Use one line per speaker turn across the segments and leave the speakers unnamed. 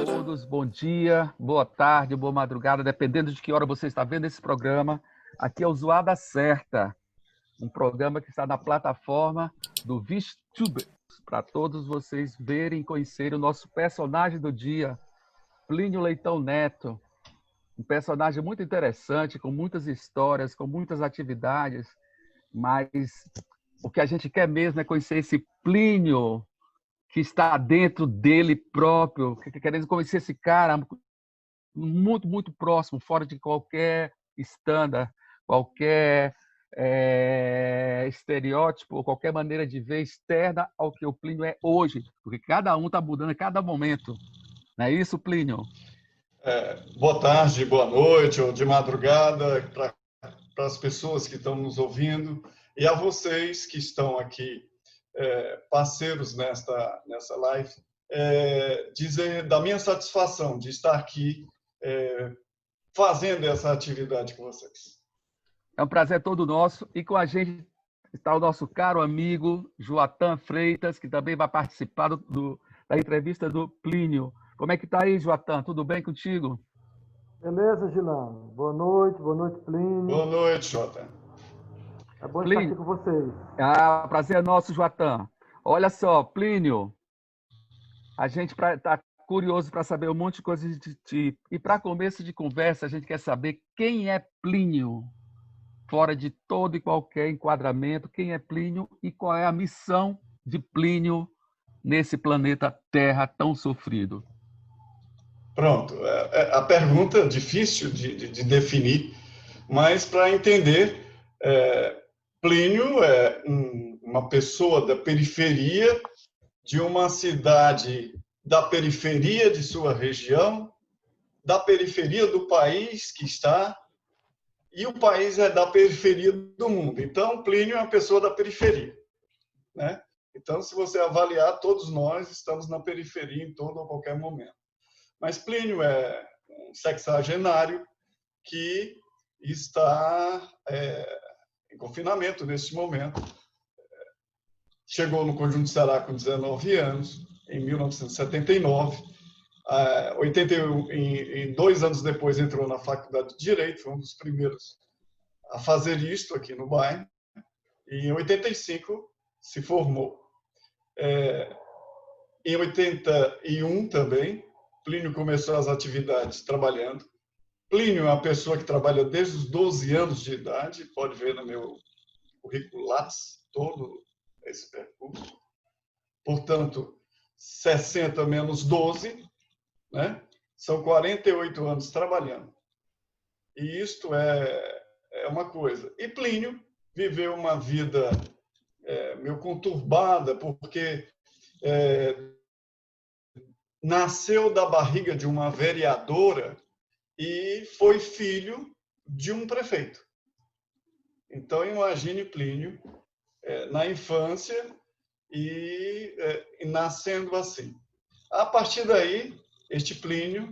Todos, bom dia, boa tarde, boa madrugada, dependendo de que hora você está vendo esse programa. Aqui é o Zoada Certa, um programa que está na plataforma do VizzTube, para todos vocês verem e conhecerem o nosso personagem do dia, Plínio Leitão Neto. Um personagem muito interessante, com muitas histórias, com muitas atividades, mas o que a gente quer mesmo é conhecer esse Plínio que está dentro dele próprio, querendo conhecer esse cara muito, muito próximo, fora de qualquer estándar, qualquer estereótipo, qualquer maneira de ver externa ao que o Plínio é hoje, porque cada um está mudando a cada momento. Não é isso, Plínio?
Boa tarde, boa noite ou de madrugada para as pessoas que estão nos ouvindo e a vocês que estão aqui, parceiros nessa live, dizer da minha satisfação de estar aqui fazendo essa atividade com vocês.
É um prazer todo nosso e com a gente está o nosso caro amigo Joatan Freitas, que também vai participar da entrevista do Plínio. Como é que está aí, Joatan? Tudo bem contigo?
Beleza, Gilano. Boa noite, Plínio.
Boa noite, Jota.
É bom
Plínio.
estar aqui com vocês.
O prazer é nosso, Joatan. Olha só, Plínio, a gente está curioso para saber um monte de coisas de ti. E para começo de conversa, a gente quer saber quem é Plínio, fora de todo e qualquer enquadramento, quem é Plínio e qual é a missão de Plínio nesse planeta Terra tão sofrido.
Pronto, a pergunta é difícil de definir, mas para entender, Plínio é uma pessoa da periferia, de uma cidade da periferia de sua região, da periferia do país que está, e o país é da periferia do mundo. Então, Plínio é uma pessoa da periferia, né? Então, se você avaliar, todos nós estamos na periferia em todo ou qualquer momento. Mas Plínio é um sexagenário que está em confinamento neste momento. Chegou no Conjunto Ceará com 19 anos, em 1979. 2 anos depois entrou na Faculdade de Direito, foi um dos primeiros a fazer isto aqui no bairro. E em 85 se formou. Em 81 também, Plínio começou as atividades trabalhando. Plínio é uma pessoa que trabalha desde os 12 anos de idade, pode ver no meu currículo Lattes, todo esse percurso. Portanto, 60 menos 12, né? São 48 anos trabalhando. E isto é uma coisa. E Plínio viveu uma vida meio conturbada, porque nasceu da barriga de uma vereadora e foi filho de um prefeito. Então, imagine Plínio na infância e nascendo assim. A partir daí, este Plínio,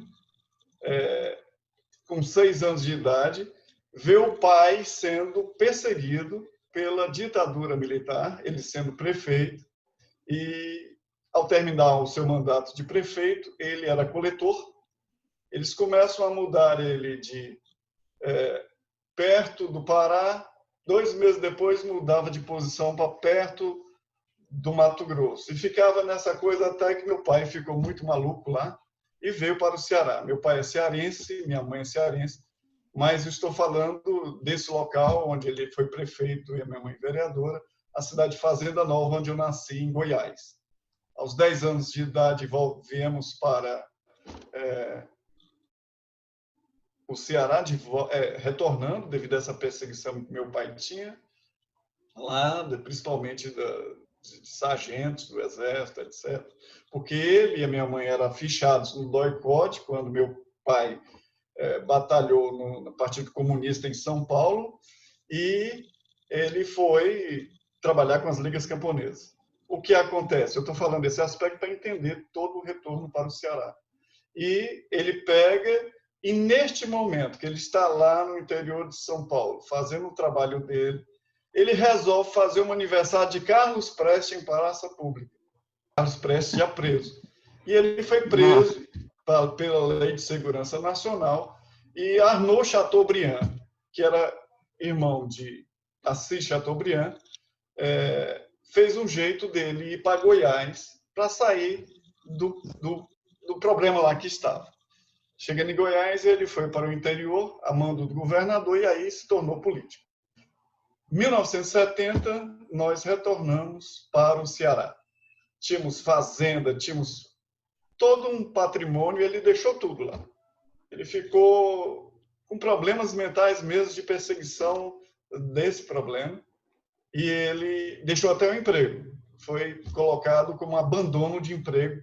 com 6 anos de idade, vê o pai sendo perseguido pela ditadura militar, ele sendo prefeito, e ao terminar o seu mandato de prefeito, ele era coletor. Eles começam a mudar ele de perto do Pará. 2 meses depois, mudava de posição para perto do Mato Grosso. E ficava nessa coisa até que meu pai ficou muito maluco lá e veio para o Ceará. Meu pai é cearense, minha mãe é cearense, mas estou falando desse local onde ele foi prefeito e a minha mãe vereadora, a cidade de Fazenda Nova, onde eu nasci, em Goiás. Aos 10 anos de idade, viemos para o Ceará, retornando devido a essa perseguição que meu pai tinha, lá, principalmente de sargentos do Exército, etc. Porque ele e a minha mãe eram fichados no DOI-CODE, quando meu pai batalhou no Partido Comunista em São Paulo, e ele foi trabalhar com as ligas camponesas. O que acontece? Eu estou falando desse aspecto para entender todo o retorno para o Ceará. E ele pega, e neste momento que ele está lá no interior de São Paulo, fazendo o trabalho dele, ele resolve fazer um aniversário de Carlos Prestes em praça pública. Carlos Prestes já preso. E ele foi preso pela Lei de Segurança Nacional, e Arnaud Chateaubriand, que era irmão de Assis Chateaubriand, fez um jeito dele ir para Goiás para sair do problema lá que estava. Chegando em Goiás, ele foi para o interior, a mando do governador, e aí se tornou político. Em 1970, nós retornamos para o Ceará. Tínhamos fazenda, tínhamos todo um patrimônio, e ele deixou tudo lá. Ele ficou com problemas mentais mesmo, de perseguição desse problema, e ele deixou até o emprego. Foi colocado como abandono de emprego,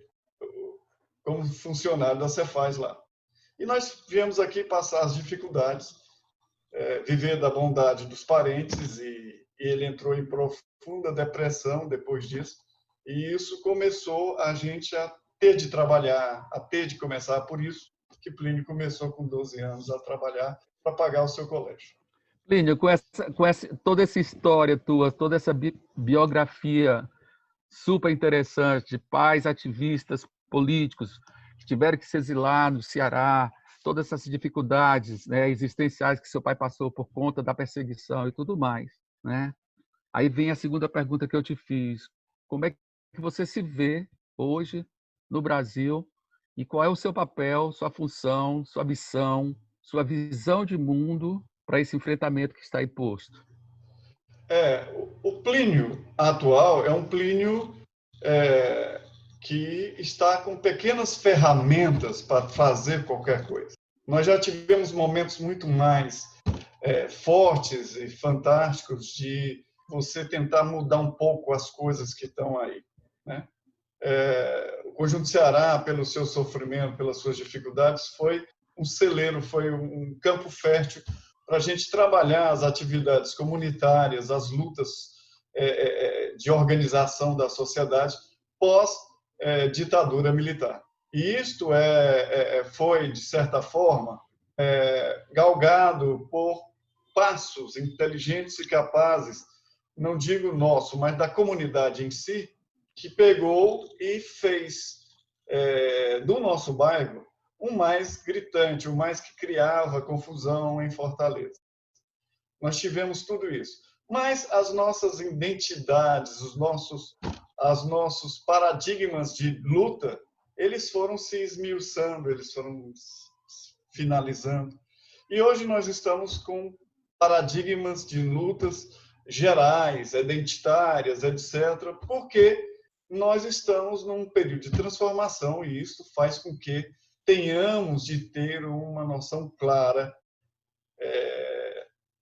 como funcionário da Cefaz lá. E nós viemos aqui passar as dificuldades, viver da bondade dos parentes, e ele entrou em profunda depressão depois disso, e isso começou a gente a ter de trabalhar, a ter de começar. Por isso que Plínio começou com 12 anos a trabalhar para pagar o seu colégio.
Plínio, toda essa história tua, toda essa biografia super interessante de pais ativistas políticos que tiveram que se exilar no Ceará, todas essas dificuldades, né, existenciais que seu pai passou por conta da perseguição e tudo mais, né? Aí vem a segunda pergunta que eu te fiz. Como é que você se vê hoje no Brasil e qual é o seu papel, sua função, sua missão, sua visão de mundo para esse enfrentamento que está aí posto?
O Plínio atual é um Plínio que está com pequenas ferramentas para fazer qualquer coisa. Nós já tivemos momentos muito mais fortes e fantásticos de você tentar mudar um pouco as coisas que estão aí, né? O Conjunto Ceará, pelo seu sofrimento, pelas suas dificuldades, foi um celeiro, foi um campo fértil para a gente trabalhar as atividades comunitárias, as lutas de organização da sociedade pós-ditadura militar. E isto foi, de certa forma, galgado por passos inteligentes e capazes, não digo nosso, mas da comunidade em si, que pegou e fez do nosso bairro o mais gritante, o mais que criava confusão em Fortaleza. Nós tivemos tudo isso. Mas as nossas identidades, os nossos paradigmas de luta, eles foram se esmiuçando, eles foram finalizando. E hoje nós estamos com paradigmas de lutas gerais, identitárias, etc., porque nós estamos num período de transformação, e isso faz com que tenhamos de ter uma noção clara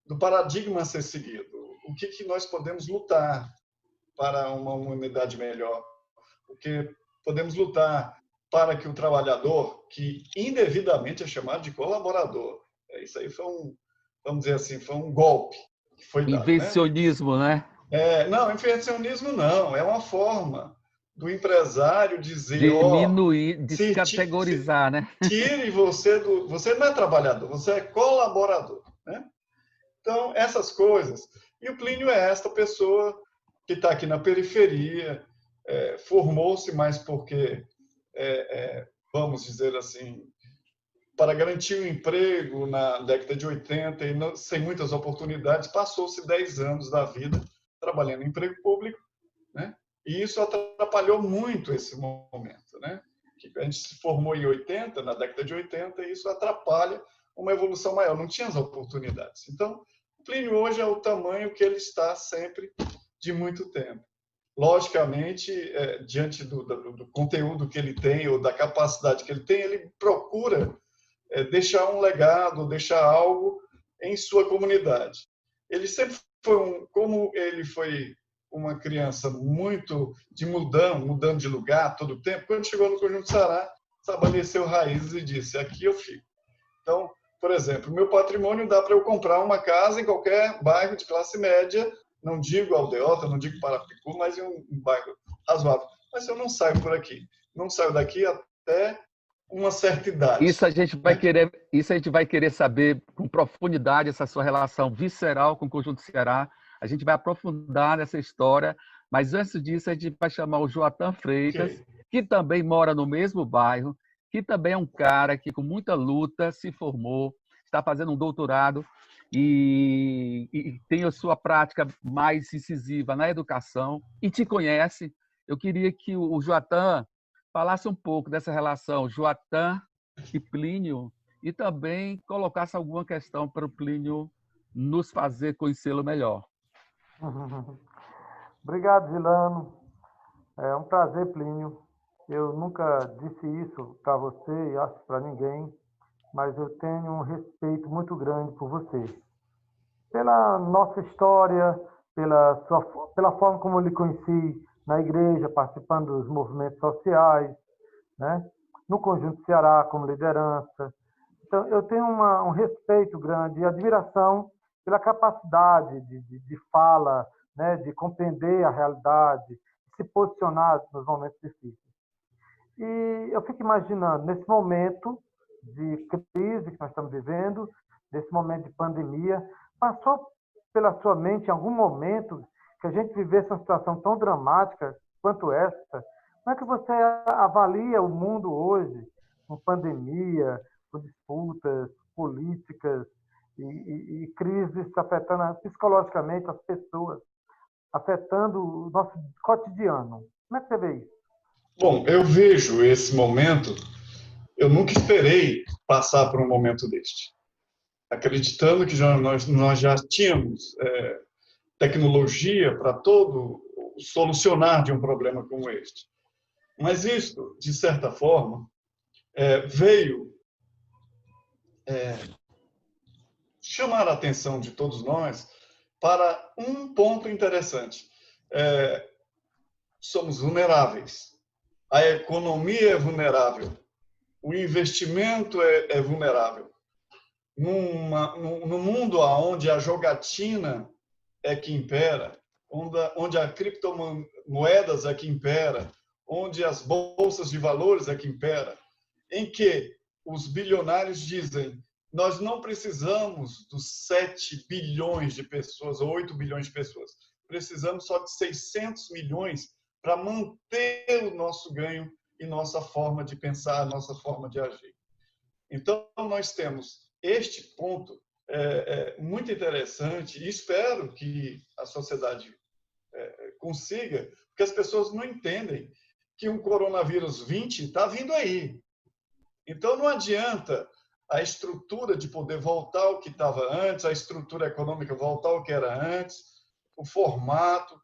do paradigma a ser seguido. O que nós podemos lutar para uma humanidade melhor? O que podemos lutar para que o trabalhador, que indevidamente é chamado de colaborador, isso aí foi vamos dizer assim, foi um golpe que foi dado.
Invencionismo, né?
Não, invencionismo não, é uma forma do empresário dizer,
diminuir, descategorizar, né?
Tire você você não é trabalhador, você é colaborador, né? Então, essas coisas. E o Plínio é esta pessoa que está aqui na periferia, formou-se mais porque, vamos dizer assim, para garantir um emprego na década de 80 e sem muitas oportunidades, passou-se 10 anos da vida trabalhando em emprego público, né? E isso atrapalhou muito esse momento, né? A gente se formou em 80, na década de 80, e isso atrapalha uma evolução maior. Não tinha as oportunidades. Então, o Plínio hoje é o tamanho que ele está sempre de muito tempo. Logicamente, diante do conteúdo que ele tem ou da capacidade que ele tem, ele procura deixar um legado, deixar algo em sua comunidade. Ele sempre foi como ele foi uma criança muito de mudando de lugar todo o tempo, quando chegou no Conjunto Ceará, estabeleceu raízes e disse, aqui eu fico. Então, por exemplo, meu patrimônio dá para eu comprar uma casa em qualquer bairro de classe média, não digo Aldeota, não digo Parapicu, mas em um bairro razoável. Mas eu não saio por aqui. Não saio daqui até uma certa idade.
Isso a gente vai querer saber com profundidade essa sua relação visceral com o Conjunto Ceará. A gente vai aprofundar nessa história, mas antes disso a gente vai chamar o Joatan Freitas, que também mora no mesmo bairro, que também é um cara que com muita luta se formou, está fazendo um doutorado e tem a sua prática mais incisiva na educação e te conhece. Eu queria que o Joatan falasse um pouco dessa relação Joatan e Plínio e também colocasse alguma questão para o Plínio nos fazer conhecê-lo melhor.
Obrigado, Gilano. É um prazer, Plínio. Eu nunca disse isso para você e acho para ninguém, mas eu tenho um respeito muito grande por você. Pela nossa história, pela forma como eu lhe conheci na igreja, participando dos movimentos sociais, né? No Conjunto Ceará, como liderança. Então, eu tenho um respeito grande e admiração pela capacidade de fala, né? De compreender a realidade, de se posicionar nos momentos difíceis. E eu fico imaginando, nesse momento de crise que nós estamos vivendo, nesse momento de pandemia, passou pela sua mente em algum momento que a gente vivesse uma situação tão dramática quanto esta? Como é que você avalia o mundo hoje, com pandemia, com disputas políticas e crises afetando psicologicamente as pessoas, afetando o nosso cotidiano? Como é que você vê isso?
Bom, eu vejo esse momento, eu nunca esperei passar por um momento deste, acreditando que nós já tínhamos tecnologia para solucionar de um problema como este. Mas isso, de certa forma, veio chamar a atenção de todos nós para um ponto interessante. Somos vulneráveis. A economia é vulnerável. O investimento é vulnerável. No mundo onde a jogatina é que impera, onde a criptomoedas é que impera, onde as bolsas de valores é que impera, em que os bilionários dizem: nós não precisamos dos 7 bilhões de pessoas ou 8 bilhões de pessoas, precisamos só de 600 milhões para manter o nosso ganho e nossa forma de pensar, nossa forma de agir. Então, nós temos este ponto muito interessante e espero que a sociedade consiga, porque as pessoas não entendem que um coronavírus 20 está vindo aí. Então, não adianta a estrutura de poder voltar ao que estava antes, a estrutura econômica voltar ao que era antes, o formato,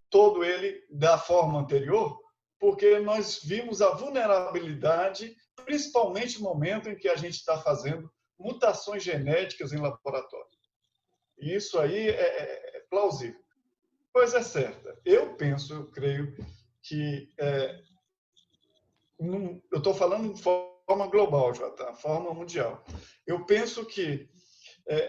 todo ele da forma anterior, porque nós vimos a vulnerabilidade, principalmente no momento em que a gente está fazendo mutações genéticas em laboratório. E isso aí é plausível. Coisa é certa. Eu creio que eu estou falando de forma global, já tá? Forma mundial. Eu penso que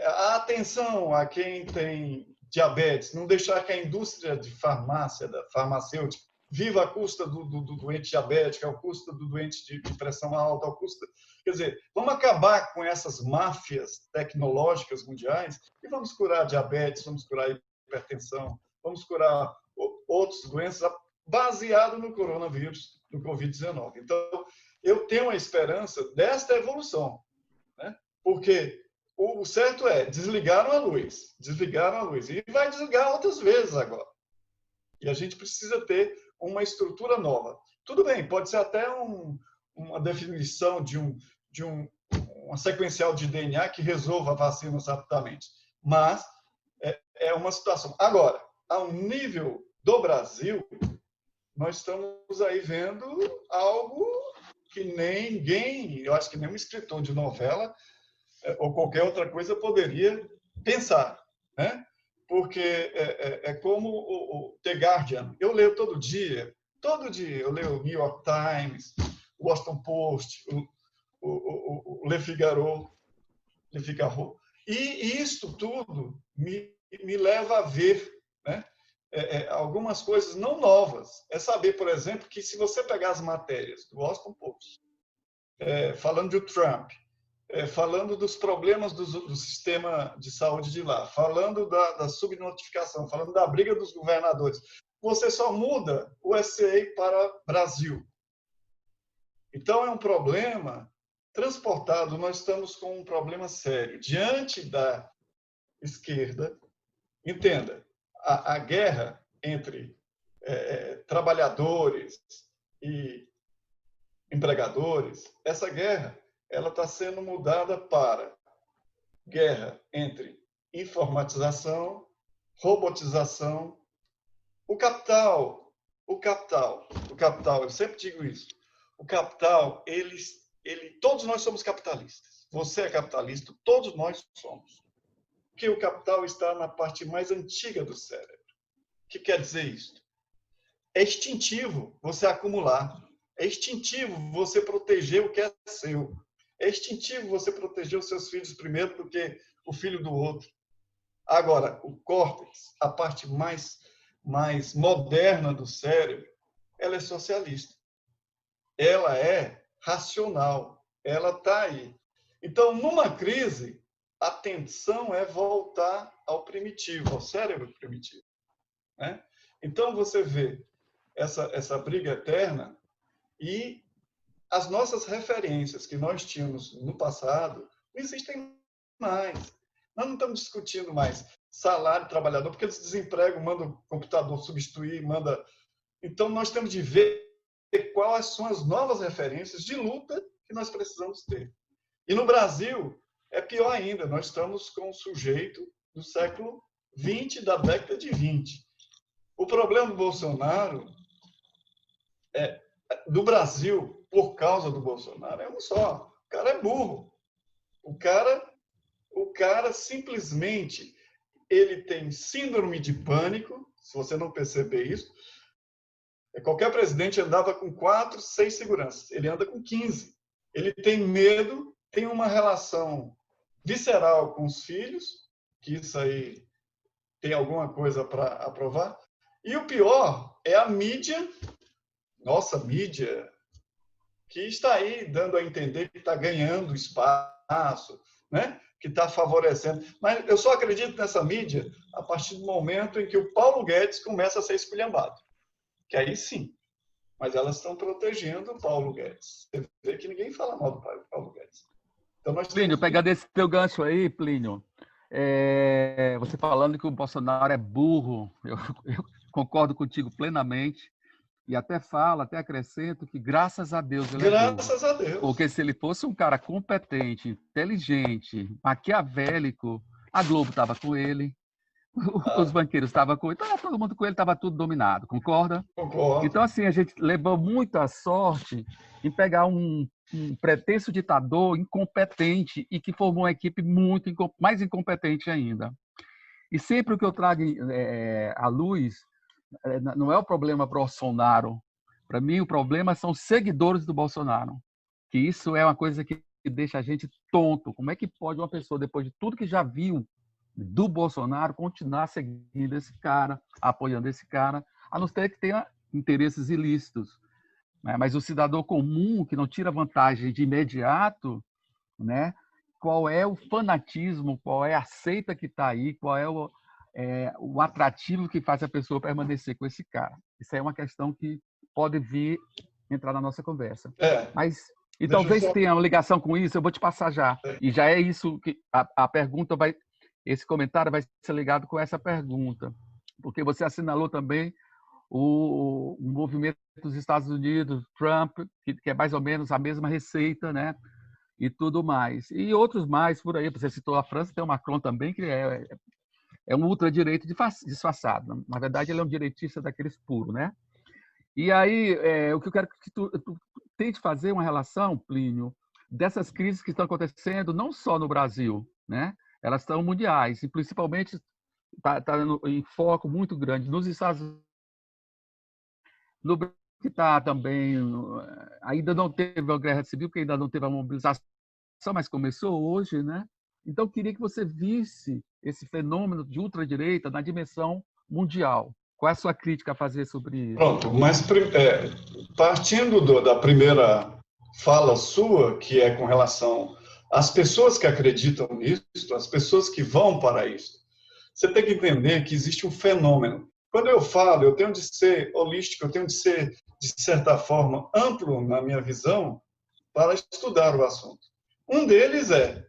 a atenção a quem tem diabetes, não deixar que a indústria de farmácia, da farmacêutica, viva à custa do doente diabético, à custa do doente de pressão alta, à custa... Quer dizer, vamos acabar com essas máfias tecnológicas mundiais e vamos curar diabetes, vamos curar hipertensão, vamos curar outras doenças baseado no coronavírus, no Covid-19. Então, eu tenho a esperança desta evolução, né? Porque o certo é, desligaram a luz, e vai desligar outras vezes agora. E a gente precisa ter uma estrutura nova. Tudo bem, pode ser até uma definição de uma sequencial de DNA que resolva vacinas rapidamente, mas é uma situação. Agora, ao nível do Brasil, nós estamos aí vendo algo que ninguém, eu acho que nenhum escritor de novela ou qualquer outra coisa poderia pensar, né? Porque é como o The Guardian. Eu leio todo dia eu leio o New York Times, o Washington Post, o Le Figaro, e isto tudo me leva a ver, né? Algumas coisas não novas. É saber, por exemplo, que se você pegar as matérias do Washington Post, falando de Trump, falando dos problemas do sistema de saúde de lá, falando da subnotificação, falando da briga dos governadores. Você só muda o SCA para Brasil. Então, é um problema transportado, nós estamos com um problema sério. Diante da esquerda, entenda, a guerra entre trabalhadores e empregadores, essa guerra ela está sendo mudada para guerra entre informatização, robotização, o capital, eu sempre digo isso, o capital, todos nós somos capitalistas. Você é capitalista, todos nós somos. Porque o capital está na parte mais antiga do cérebro. O que quer dizer isso? É instintivo você acumular. É instintivo você proteger o que é seu. É instintivo você proteger os seus filhos primeiro do que o filho do outro. Agora, o córtex, a parte mais moderna do cérebro, ela é socialista. Ela é racional. Ela está aí. Então, numa crise, a tensão é voltar ao primitivo, ao cérebro primitivo. Né? Então, você vê essa briga eterna e as nossas referências que nós tínhamos no passado não existem mais. Nós não estamos discutindo mais salário trabalhador, porque eles desempregam, manda o computador substituir, manda... Então, nós temos de ver quais são as novas referências de luta que nós precisamos ter. E no Brasil, é pior ainda, nós estamos com um sujeito do século XX, da década de 20. O problema do Bolsonaro, do Brasil, por causa do Bolsonaro, é um só. O cara é burro. O cara simplesmente ele tem síndrome de pânico, se você não perceber isso. Qualquer presidente andava com 4, 6 seguranças. Ele anda com 15. Ele tem medo, tem uma relação visceral com os filhos, que isso aí tem alguma coisa para aprovar. E o pior é a mídia, nossa mídia, que está aí dando a entender que está ganhando espaço, né? Que está favorecendo. Mas eu só acredito nessa mídia a partir do momento em que o Paulo Guedes começa a ser esculhambado. Que aí sim. Mas elas estão protegendo o Paulo Guedes. Você vê que ninguém fala mal do Paulo Guedes. Então,
Plínio, pegar desse teu gancho aí, Plínio, você falando que o Bolsonaro é burro, eu concordo contigo plenamente, e até acrescento que graças a Deus ele é burro.
Graças a Deus.
Porque se ele fosse um cara competente, inteligente, maquiavélico, a Globo estava com ele, os banqueiros estavam com ele, estava todo mundo com ele, estava tudo dominado, concorda?
Concordo.
Então, assim, a gente levou muita sorte em pegar um pretenso ditador incompetente e que formou uma equipe muito mais incompetente ainda. E sempre o que eu trago à luz não é o problema Bolsonaro. Para mim, o problema são os seguidores do Bolsonaro. Que isso é uma coisa que deixa a gente tonto. Como é que pode uma pessoa, depois de tudo que já viu do Bolsonaro, continuar seguindo esse cara, apoiando esse cara, a não ser que tenha interesses ilícitos. Né? Mas o cidadão comum, que não tira vantagem de imediato, né? Qual é o fanatismo, qual é a seita que está aí, qual é o atrativo que faz a pessoa permanecer com esse cara. Isso é uma questão que pode vir entrar na nossa conversa. E talvez tenha uma ligação com isso, eu vou te passar já. E já é isso que a pergunta vai... Esse comentário vai ser ligado com essa pergunta, porque você assinalou também o movimento dos Estados Unidos, Trump, que é mais ou menos a mesma receita, né? E tudo mais. E outros mais por aí. Você citou a França, tem o Macron também, que é um ultradireito disfarçado. Na verdade, ele é um direitista daqueles puros, né? E aí, o que eu quero que tu tente fazer uma relação, Plínio, dessas crises que estão acontecendo, não só no Brasil, né? Elas estão mundiais, e principalmente está em foco muito grande nos Estados Unidos, no Brasil, que está também, ainda não teve a guerra civil, porque ainda não teve a mobilização, mas começou hoje, né? Então, eu queria que você visse esse fenômeno de ultradireita na dimensão mundial. Qual é a sua crítica a fazer sobre isso?
Pronto, mas partindo da primeira fala sua, que é com relação as pessoas que acreditam nisso, as pessoas que vão para isso, você tem que entender que existe um fenômeno. Quando eu falo, eu tenho de ser holístico, eu tenho de ser, de certa forma, amplo na minha visão para estudar o assunto. Um deles é,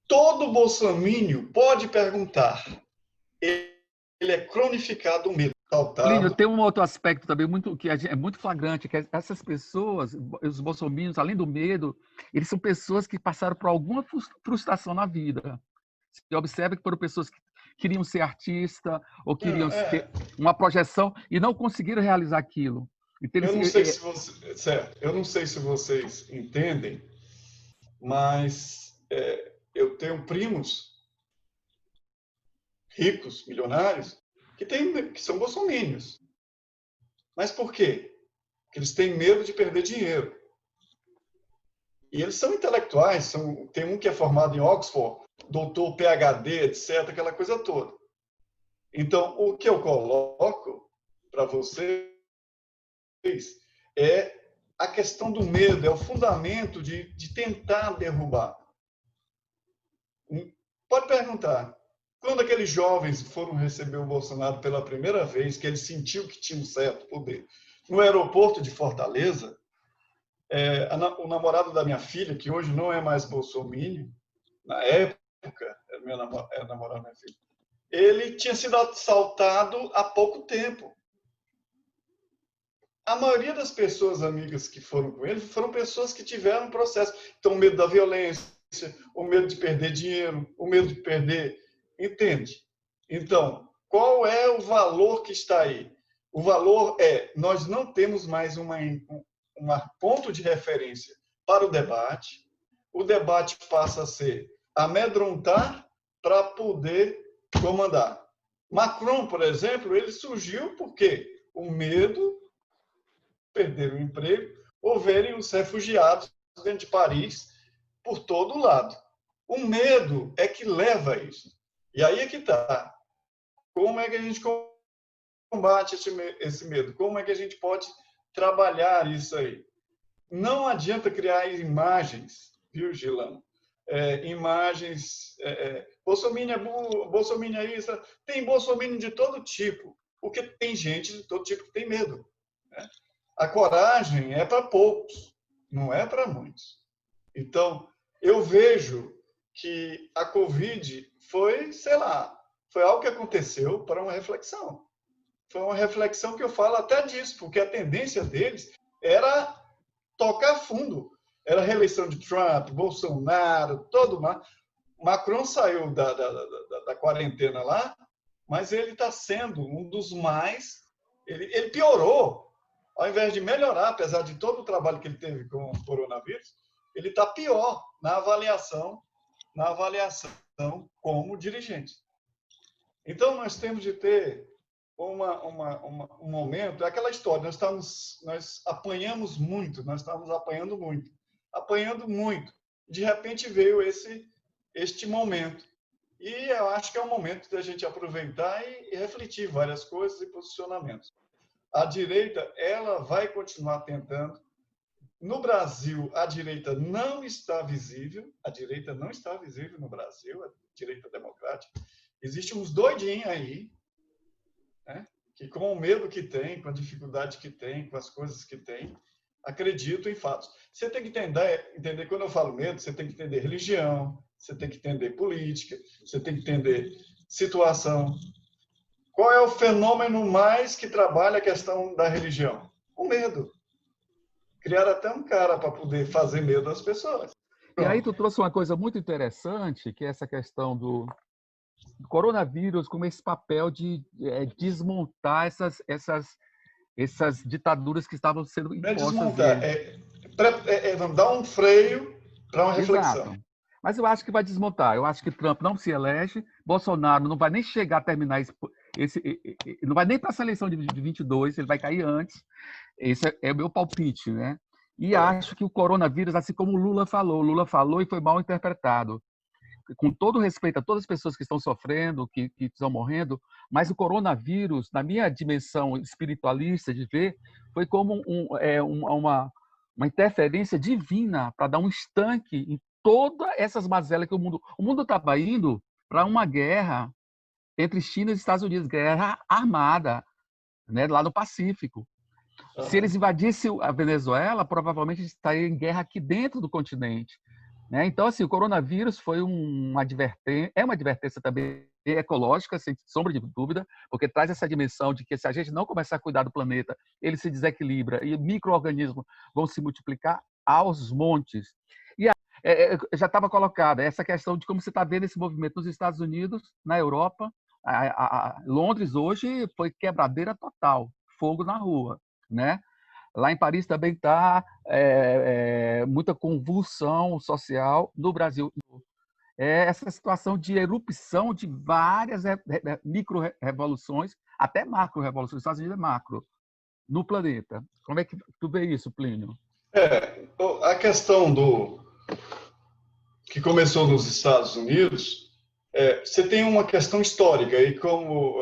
todo bolsomínio pode perguntar, ele é cronificado o medo.
Plínio, tem um outro aspecto também muito, que é muito flagrante, que essas pessoas, os bolsominions, além do medo, eles são pessoas que passaram por alguma frustração na vida. Você observa que foram pessoas que queriam ser artista ou queriam ter uma projeção e não conseguiram realizar aquilo. Então,
eu não sei se você, certo, eu não sei se vocês entendem, mas eu tenho primos ricos, milionários, que são bolsominions. Mas por quê? Porque eles têm medo de perder dinheiro. E eles são intelectuais, tem um que é formado em Oxford, doutor, PhD, etc., aquela coisa toda. Então, o que eu coloco para vocês é a questão do medo, é o fundamento de tentar derrubar. Pode perguntar, quando aqueles jovens foram receber o Bolsonaro pela primeira vez, que ele sentiu que tinha um certo poder, no aeroporto de Fortaleza, o namorado da minha filha, que hoje não é mais bolsominion, na época, era namorado da minha filha, ele tinha sido assaltado há pouco tempo. A maioria das pessoas amigas que foram com ele foram pessoas que tiveram um processo. Então, o medo da violência, o medo de perder dinheiro, o medo de perder... Entende? Então, qual é o valor que está aí? O valor é, nós não temos mais um ponto de referência para o debate. O debate passa a ser amedrontar para poder comandar. Macron, por exemplo, ele surgiu porque o medo, perder o emprego, ou verem os refugiados dentro de Paris por todo lado. O medo é que leva a isso. E aí é que está. Como é que a gente combate esse medo? Como é que a gente pode trabalhar isso aí? Não adianta criar imagens, viu, Gilano? Imagens... Bolsominion é burro, Bolsominion é isso. Tem Bolsominion de todo tipo, porque tem gente de todo tipo que tem medo. Né? A coragem é para poucos, não é para muitos. Então, eu vejo que a Covid foi, sei lá, foi algo que aconteceu para uma reflexão. Foi uma reflexão que eu falo até disso, porque a tendência deles era tocar fundo. Era a reeleição de Trump, Bolsonaro, todo mundo. Macron saiu da quarentena lá, mas ele está sendo um dos mais... Ele piorou. Ao invés de melhorar, apesar de todo o trabalho que ele teve com o coronavírus, ele está pior na avaliação como dirigente. Então, nós temos de ter um momento, é aquela história, nós apanhamos muito, nós estávamos apanhando muito. De repente veio este momento. E eu acho que é um momento da gente aproveitar e refletir várias coisas e posicionamentos. A direita, ela vai continuar tentando. No Brasil, a direita não está visível no Brasil, a direita democrática. Existem uns doidinhos aí, né, que com o medo que tem, com a dificuldade que tem, com as coisas que tem, acreditam em fatos. Você tem que entender, quando eu falo medo, você tem que entender religião, você tem que entender política, você tem que entender situação. Qual é o fenômeno mais que trabalha a questão da religião? O medo. Criar até um cara para poder fazer medo às pessoas.
E aí tu trouxe uma coisa muito interessante, que é essa questão do coronavírus, como esse papel de desmontar essas ditaduras que estavam sendo impostas.
Não é desmontar, dar um freio para uma reflexão.
Exato. Mas eu acho que vai desmontar. Eu acho que Trump não se elege, Bolsonaro não vai nem chegar a terminar não vai nem para essa eleição de 22, ele vai cair antes. Esse é o meu palpite, né? E acho que o coronavírus, assim como o Lula falou e foi mal interpretado. Com todo respeito a todas as pessoas que estão sofrendo, que estão morrendo, mas o coronavírus, na minha dimensão espiritualista de ver, foi como uma interferência divina para dar um estanque todas essas mazelas que o mundo estava indo para uma guerra entre China e Estados Unidos, guerra armada, né, lá no Pacífico. Se eles invadissem a Venezuela, provavelmente estaria em guerra aqui dentro do continente, né? Então, assim, o coronavírus foi uma advertência também ecológica, sem sombra de dúvida, porque traz essa dimensão de que se a gente não começar a cuidar do planeta, ele se desequilibra e micro-organismos vão se multiplicar aos montes. E já estava colocada essa questão de como você está vendo esse movimento nos Estados Unidos, na Europa. Londres hoje foi quebradeira total, fogo na rua, né? Lá em Paris também está muita convulsão social. No Brasil, essa situação de erupção de várias micro-revoluções, até macro-revoluções. Os Estados Unidos é macro, no planeta. Como é que tu vê isso, Plínio?
A questão que começou nos Estados Unidos, você tem uma questão histórica, e como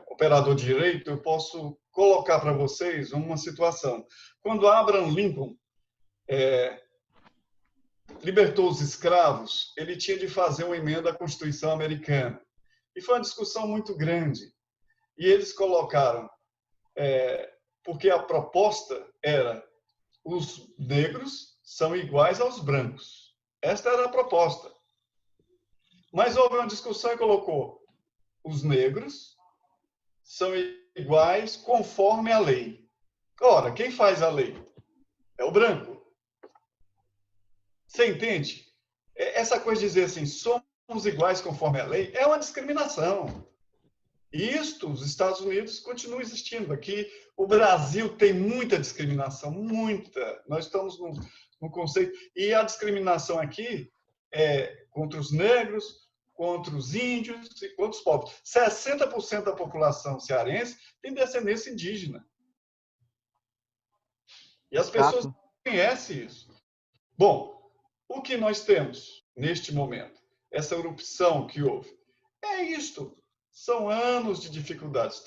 operador de direito, eu posso colocar para vocês uma situação. Quando Abraham Lincoln libertou os escravos, ele tinha de fazer uma emenda à Constituição americana. E foi uma discussão muito grande. E eles colocaram, porque a proposta era os negros são iguais aos brancos. Esta era a proposta. Mas houve uma discussão e colocou os negros são iguais conforme a lei. Ora, quem faz a lei? É o branco. Você entende? Essa coisa de dizer assim, somos iguais conforme a lei, é uma discriminação. E isto, os Estados Unidos, continua existindo. Aqui, o Brasil tem muita discriminação, muita. Nós estamos no conceito. E a discriminação aqui é contra os negros, contra os índios e contra os povos. 60% da população cearense tem descendência indígena. E as pessoas não conhecem isso. Bom, o que nós temos neste momento? Essa erupção que houve. É isto. São anos de dificuldades.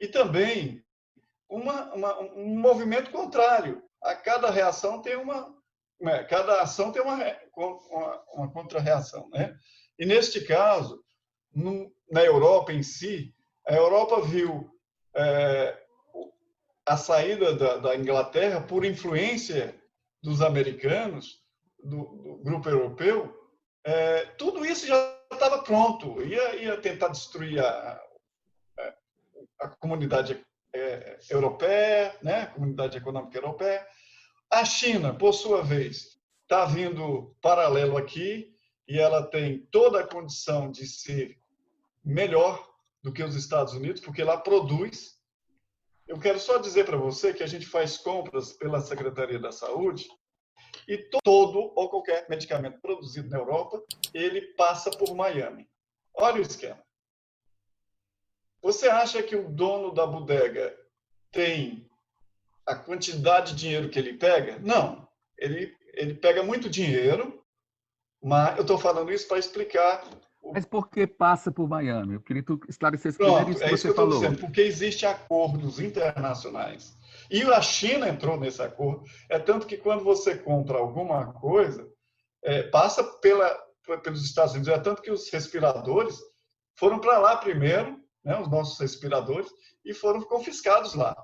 E também um movimento contrário. A cada reação tem cada ação tem uma contra-reação, né? E neste caso, na Europa em si, a Europa viu a saída da Inglaterra por influência dos americanos, do grupo europeu. Tudo isso já estava pronto, ia tentar destruir a comunidade europeia, né? A comunidade econômica europeia. A China, por sua vez, está vindo paralelo aqui e ela tem toda a condição de ser melhor do que os Estados Unidos, porque lá produz. Eu quero só dizer para você que a gente faz compras pela Secretaria da Saúde e todo ou qualquer medicamento produzido na Europa, ele passa por Miami. Olha o esquema. Você acha que o dono da bodega tem a quantidade de dinheiro que ele pega? Não. Ele pega muito dinheiro, mas eu estou falando isso para explicar.
Mas por que passa por Miami? Eu queria que tu esclarecesse
Pronto,
primeiro isso
é
que
isso
você
que eu estou
falou.
dizendo, porque existem acordos internacionais. E a China entrou nesse acordo. É tanto que quando você compra alguma coisa, passa pelos Estados Unidos. É tanto que os respiradores foram para lá primeiro, né, os nossos respiradores, e foram confiscados lá.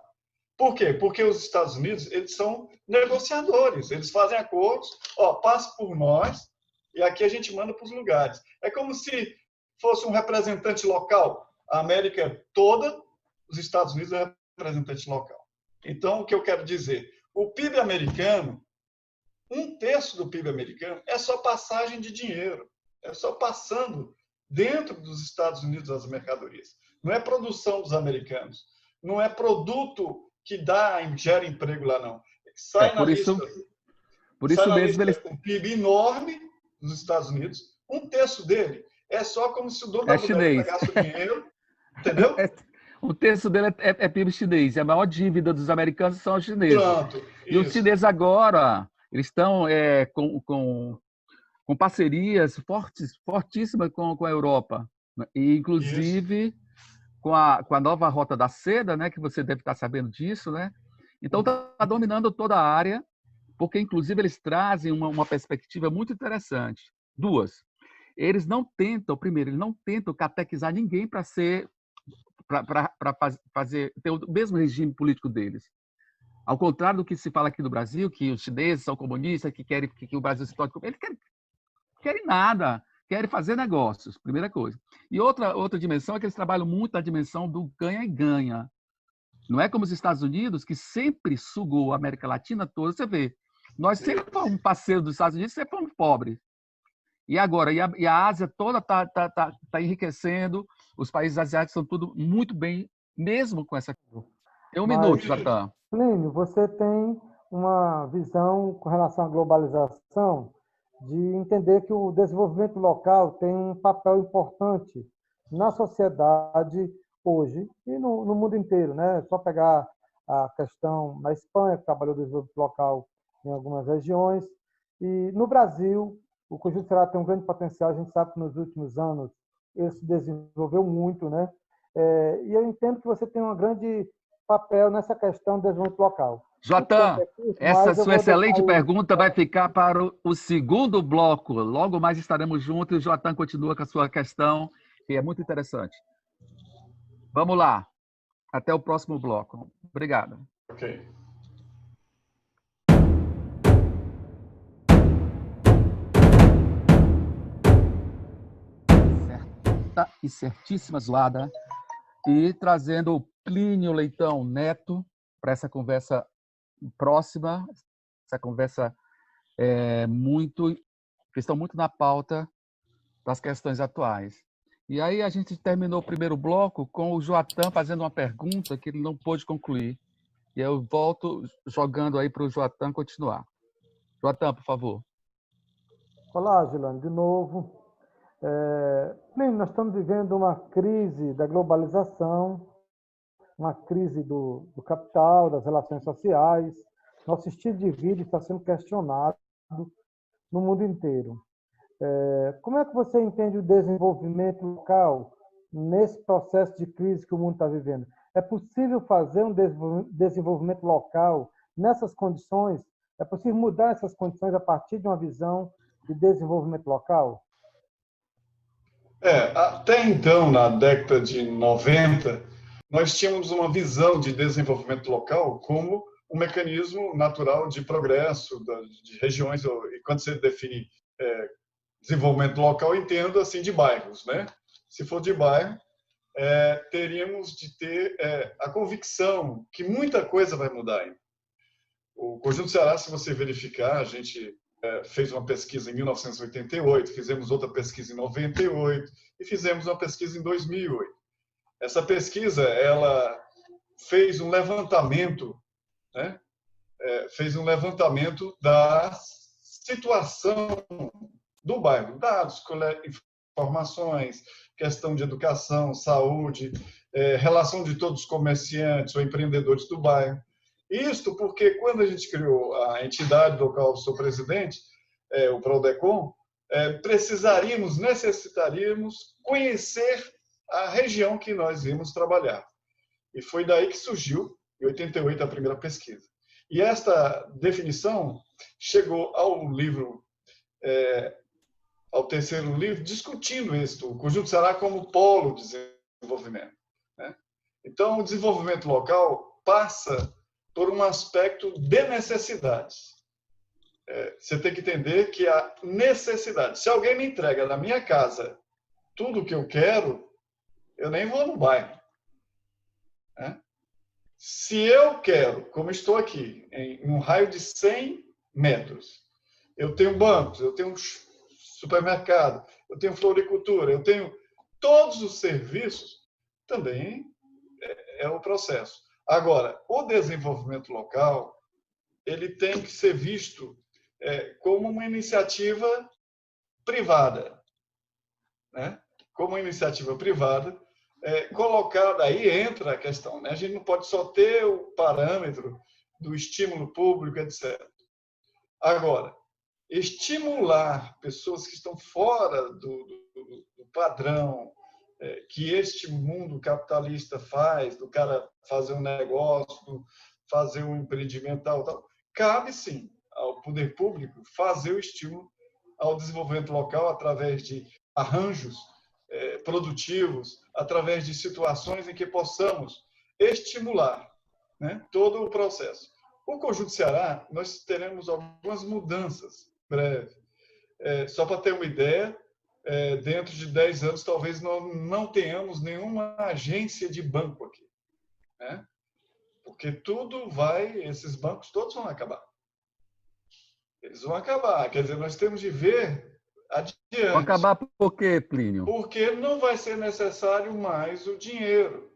Por quê? Porque os Estados Unidos, eles são negociadores. Eles fazem acordos, passa por nós, e aqui a gente manda para os lugares. É como se fosse um representante local. A América toda, os Estados Unidos é representante local. Então, o que eu quero dizer? O PIB americano, 1/3 do PIB americano é só passagem de dinheiro. É só passando dentro dos Estados Unidos as mercadorias. Não é produção dos americanos. Não é produto que gera emprego lá, não. Sai na lista.
Por isso mesmo
o PIB enorme dos Estados Unidos, 1/3 dele é só como se o dono da bodega pegasse o dinheiro, entendeu?
1/3 dele é PIB chinês. A maior dívida dos americanos são os chineses.
Pronto,
e os chineses agora, eles estão com parcerias fortíssimas com a Europa. E, inclusive, com a nova Rota da Seda, né, que você deve estar sabendo disso, né? Então, está dominando toda a área. porque, inclusive, eles trazem uma perspectiva muito interessante. Duas, eles não tentam, primeiro, eles não tentam catequizar ninguém para fazer ter o mesmo regime político deles. Ao contrário do que se fala aqui no Brasil, que os chineses são comunistas, que querem que o Brasil se torne comunista, eles querem nada, querem fazer negócios, primeira coisa. E outra dimensão é que eles trabalham muito na dimensão do ganha e ganha. Não é como os Estados Unidos, que sempre sugou a América Latina toda. Você vê, nós sempre fomos parceiros dos Estados Unidos, sempre fomos pobres. E agora, e a Ásia toda tá enriquecendo, os países asiáticos são tudo muito bem, mesmo com essa... Tem um
Mas,
minuto, Jatan.
Plínio, você tem uma visão com relação à globalização de entender que o desenvolvimento local tem um papel importante na sociedade hoje e no mundo inteiro, né? É só pegar a questão na Espanha, que trabalhou o desenvolvimento local em algumas regiões, e no Brasil, o Conjunto Ceará tem um grande potencial, a gente sabe que nos últimos anos ele se desenvolveu muito, né? E eu entendo que você tem um grande papel nessa questão do desenvolvimento local.
Jatan, essa sua excelente pergunta vai ficar para o segundo bloco. Logo mais estaremos juntos e o Jatan continua com a sua questão, que é muito interessante. Vamos lá. Até o próximo bloco. Obrigado.
Ok.
Certa e certíssima zoada. E trazendo o Plínio Leitão Neto para essa conversa próxima, essa conversa que estão muito na pauta das questões atuais. E aí a gente terminou o primeiro bloco com o Joatan fazendo uma pergunta que ele não pôde concluir. E eu volto jogando aí para o Joatan continuar. Joatan, por favor.
Olá, Gilane, de novo. Nós estamos vivendo uma crise da globalização, uma crise do capital, das relações sociais. Nosso estilo de vida está sendo questionado no mundo inteiro. Como é que você entende o desenvolvimento local nesse processo de crise que o mundo está vivendo? É possível fazer um desenvolvimento local nessas condições? É possível mudar essas condições a partir de uma visão de desenvolvimento local?
Até então, na década de 90, nós tínhamos uma visão de desenvolvimento local como um mecanismo natural de progresso de regiões. E quando você define desenvolvimento local, entendo assim de bairros, né? Se for de bairro, teríamos de ter a convicção que muita coisa vai mudar ainda. O Conjunto Ceará, se você verificar, a gente fez uma pesquisa em 1988, fizemos outra pesquisa em 98 e fizemos uma pesquisa em 2008. Essa pesquisa, ela fez um levantamento, né? Fez um levantamento da situação do bairro, dados, informações, questão de educação, saúde, relação de todos os comerciantes ou empreendedores do bairro. Isto porque, quando a gente criou a entidade do qual eu sou presidente, o Prodecon, necessitaríamos conhecer a região que nós íamos trabalhar. E foi daí que surgiu, em 88, a primeira pesquisa. E esta definição chegou ao livro, ao terceiro livro, discutindo isso, o Conjunto Ceará como polo de desenvolvimento, né? Então, o desenvolvimento local passa por um aspecto de necessidades. Você tem que entender que a necessidade, se alguém me entrega na minha casa tudo o que eu quero, eu nem vou no bairro, né? Se eu quero, como estou aqui, em um raio de 100 metros, eu tenho bancos, eu tenho supermercado, eu tenho floricultura, eu tenho todos os serviços, também é o processo. Agora, o desenvolvimento local, ele tem que ser visto como uma iniciativa privada, né? Como uma iniciativa privada, colocada, aí entra a questão, né? A gente não pode só ter o parâmetro do estímulo público, etc. Agora, estimular pessoas que estão fora do padrão que este mundo capitalista faz, do cara fazer um negócio, fazer um empreendimento, tal, cabe sim ao poder público fazer o estímulo ao desenvolvimento local através de arranjos produtivos, através de situações em que possamos estimular, né, todo o processo. O Conjunto Ceará, nós teremos algumas mudanças breves. Só para ter uma ideia, dentro de 10 anos, talvez não tenhamos nenhuma agência de banco aqui, né? Porque esses bancos todos vão acabar. Eles vão acabar. Quer dizer, nós temos de ver adiante.
Vão acabar por quê, Plínio?
Porque não vai ser necessário mais o dinheiro.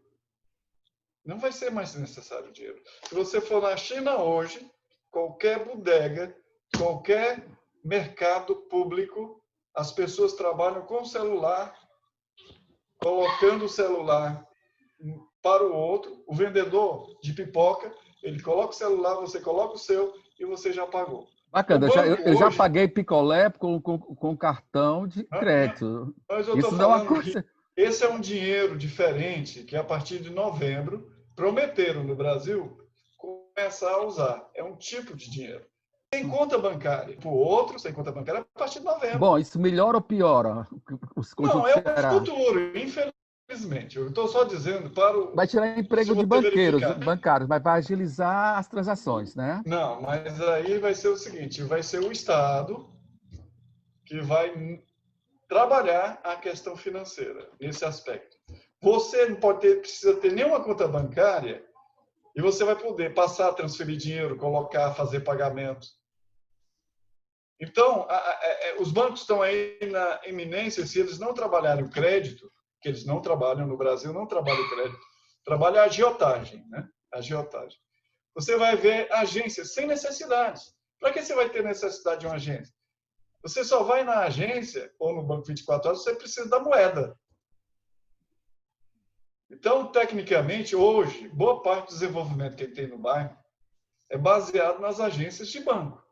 Não vai ser mais necessário o dinheiro. Se você for na China hoje, qualquer bodega, qualquer mercado público, as pessoas trabalham com o celular, colocando o celular para o outro. O vendedor de pipoca, ele coloca o celular, você coloca o seu e você já pagou.
Bacana, eu já paguei picolé com cartão de crédito.
Mas eu estou falando que esse é um dinheiro diferente que, a partir de novembro, prometeram no Brasil começar a usar. É um tipo de dinheiro. Sem conta bancária. Para o outro, sem conta bancária, a partir de novembro.
Bom, isso melhora ou piora?
Não, é o futuro, infelizmente. Eu estou só dizendo para o...
Vai tirar emprego de bancários, mas vai agilizar as transações, né?
Não, mas aí vai ser o seguinte, vai ser o Estado que vai trabalhar a questão financeira nesse aspecto. Você não precisa ter nenhuma conta bancária e você vai poder passar a transferir dinheiro, colocar, fazer pagamentos. Então, os bancos estão aí na iminência, se eles não trabalharem o crédito, que eles não trabalham no Brasil, não trabalham o crédito, trabalham a agiotagem, né? Agiotagem. Você vai ver agências sem necessidades. Para que você vai ter necessidade de uma agência? Você só vai na agência ou no banco 24 horas, você precisa da moeda. Então, tecnicamente, hoje, boa parte do desenvolvimento que tem no bairro é baseado nas agências de banco.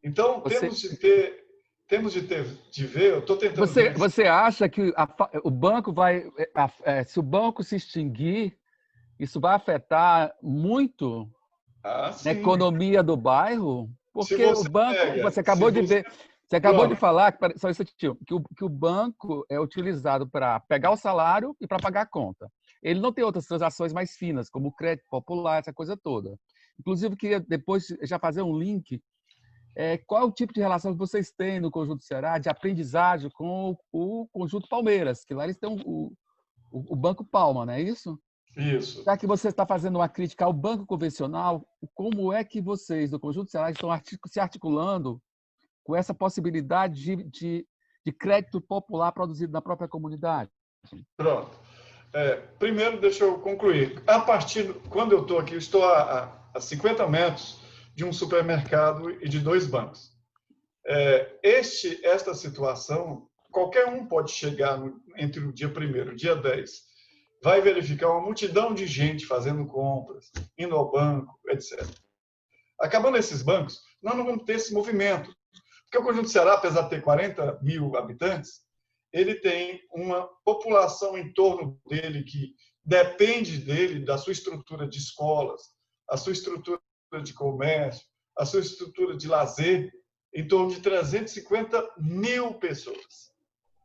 Então, temos de ver, eu estou tentando...
Você acha que o banco vai... se o banco se extinguir, isso vai afetar muito a economia do bairro? Porque o banco... Você acabou de ver... Você acabou de falar que o banco é utilizado para pegar o salário e para pagar a conta. Ele não tem outras transações mais finas, como o crédito popular, essa coisa toda. Inclusive, eu queria depois já fazer um link. Qual é o tipo de relação que vocês têm no Conjunto Ceará de aprendizagem com o Conjunto Palmeiras? Que lá eles têm o Banco Palma, não é isso?
Isso.
Já que você está fazendo uma crítica ao banco convencional, como é que vocês do Conjunto Ceará estão se articulando com essa possibilidade de crédito popular produzido na própria comunidade?
Pronto. Primeiro, deixa eu concluir. Quando eu estou aqui, eu estou a 50 metros de um supermercado e de 2 bancos. Esta situação, qualquer um pode chegar entre o dia 1º e o dia 10, vai verificar uma multidão de gente fazendo compras, indo ao banco, etc. Acabando esses bancos, nós não vamos ter esse movimento. Porque o Conjunto Ceará, apesar de ter 40 mil habitantes, ele tem uma população em torno dele que depende dele, da sua estrutura de escolas, a sua estrutura de comércio, a sua estrutura de lazer, em torno de 350 mil pessoas.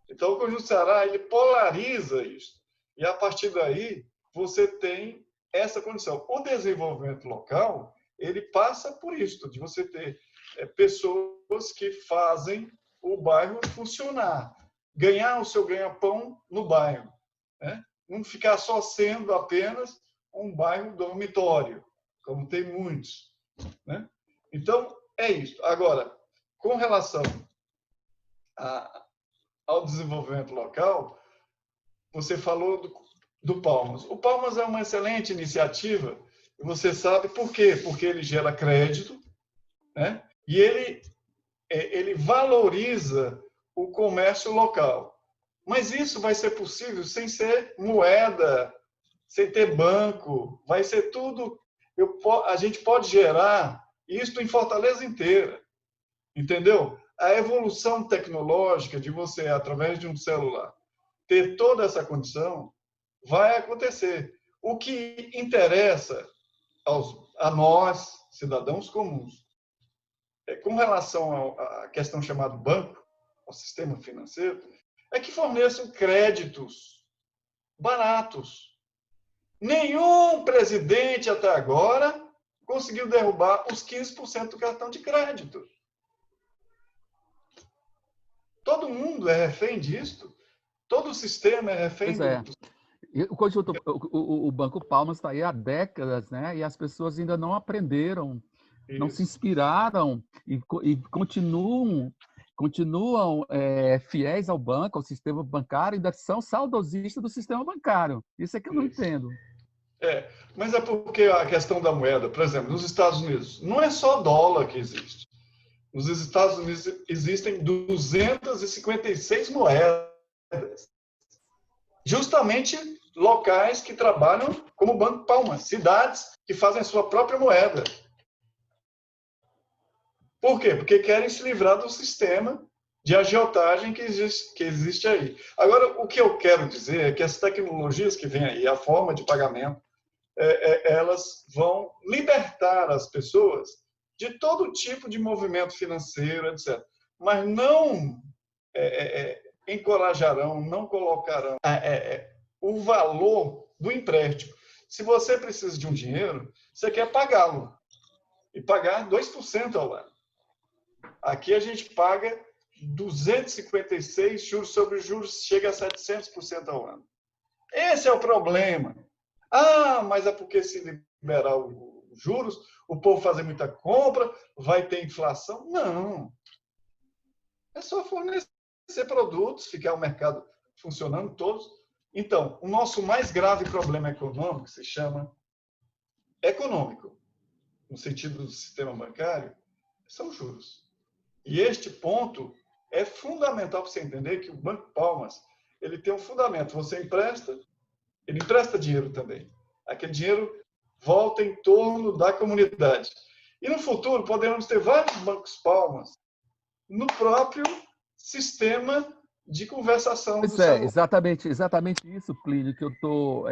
Então, o Conjunto Ceará, ele polariza isso. E, a partir daí, você tem essa condição. O desenvolvimento local, ele passa por isso, de você ter pessoas que fazem o bairro funcionar, ganhar o seu ganha-pão no bairro, né? Não ficar só sendo apenas um bairro dormitório, como tem muitos, né? Então, é isso. Agora, com relação ao desenvolvimento local, você falou do Palmas. O Palmas é uma excelente iniciativa, e você sabe por quê? Porque ele gera crédito, né? E ele valoriza o comércio local. Mas isso vai ser possível sem ser moeda, sem ter banco, vai ser tudo... a gente pode gerar isso em Fortaleza inteira, entendeu? A evolução tecnológica de você, através de um celular, ter toda essa condição, vai acontecer. O que interessa a nós, cidadãos comuns, com relação à questão chamada banco, ao sistema financeiro, é que forneçam créditos baratos. Nenhum presidente até agora conseguiu derrubar os 15% do cartão de crédito. Todo mundo é refém disto. Todo o sistema é refém
disso. O Banco Palmas está aí há décadas, né? E as pessoas ainda não aprenderam, não se inspiraram e continuam fiéis ao banco, ao sistema bancário, ainda são saudosistas do sistema bancário. Isso é que eu não entendo.
Mas é porque a questão da moeda, por exemplo, nos Estados Unidos, não é só dólar que existe. Nos Estados Unidos existem 256 moedas. Justamente locais que trabalham como Banco Palmas, cidades que fazem a sua própria moeda. Por quê? Porque querem se livrar do sistema de agiotagem que existe aí. Agora, o que eu quero dizer é que as tecnologias que vêm aí, a forma de pagamento, elas vão libertar as pessoas de todo tipo de movimento financeiro, etc. Mas não encorajarão, não colocarão o valor do empréstimo. Se você precisa de um dinheiro, você quer pagá-lo. E pagar 2% ao ano. Aqui a gente paga 256 juros sobre juros, chega a 700% ao ano. Esse é o problema. Mas é porque se liberar os juros, o povo fazer muita compra, vai ter inflação? Não. É só fornecer produtos, ficar o mercado funcionando todos. Então, o nosso mais grave problema econômico se chama econômico, no sentido do sistema bancário, são juros. E este ponto é fundamental para você entender que o Banco Palmas, ele tem um fundamento. Você empresta, ele empresta dinheiro também. Aquele dinheiro volta em torno da comunidade. E no futuro poderemos ter vários bancos Palmas no próprio sistema de conversação do celular.
Exatamente isso, Plínio, que eu estou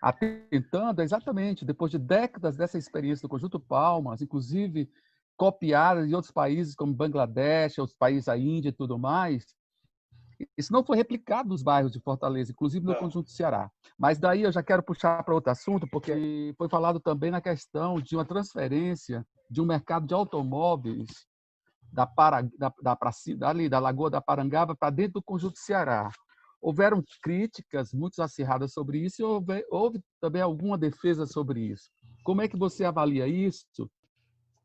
atentando, exatamente, depois de décadas dessa experiência do Conjunto Palmas, inclusive copiada de outros países como Bangladesh, outros países da Índia e tudo mais, isso não foi replicado nos bairros de Fortaleza, inclusive no Conjunto Ceará. Mas daí eu já quero puxar para outro assunto, porque foi falado também na questão de uma transferência de um mercado de automóveis da Lagoa da Parangaba para dentro do Conjunto Ceará. Houveram críticas muito acirradas sobre isso e houve também alguma defesa sobre isso. Como é que você avalia isso?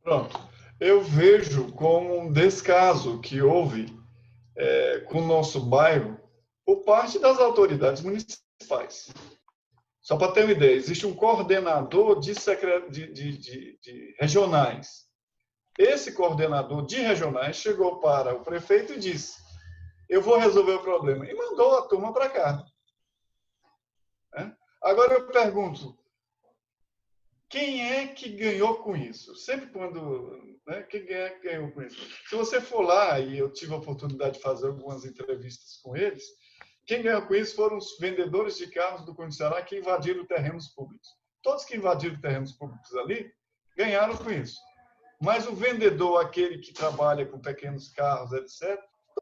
Pronto. Eu vejo como um descaso que houve com o nosso bairro por parte das autoridades municipais. Só para ter uma ideia, existe um coordenador de regionais. Esse coordenador de regionais chegou para o prefeito e disse: eu vou resolver o problema. E mandou a turma para cá. Agora eu pergunto, quem é que ganhou com isso? Sempre quando... quem é que ganhou com isso? Se você for lá, e eu tive a oportunidade de fazer algumas entrevistas com eles, quem ganhou com isso foram os vendedores de carros do Conjunto Ceará que invadiram terrenos públicos. Todos que invadiram terrenos públicos ali ganharam com isso. Mas o vendedor, aquele que trabalha com pequenos carros, etc.,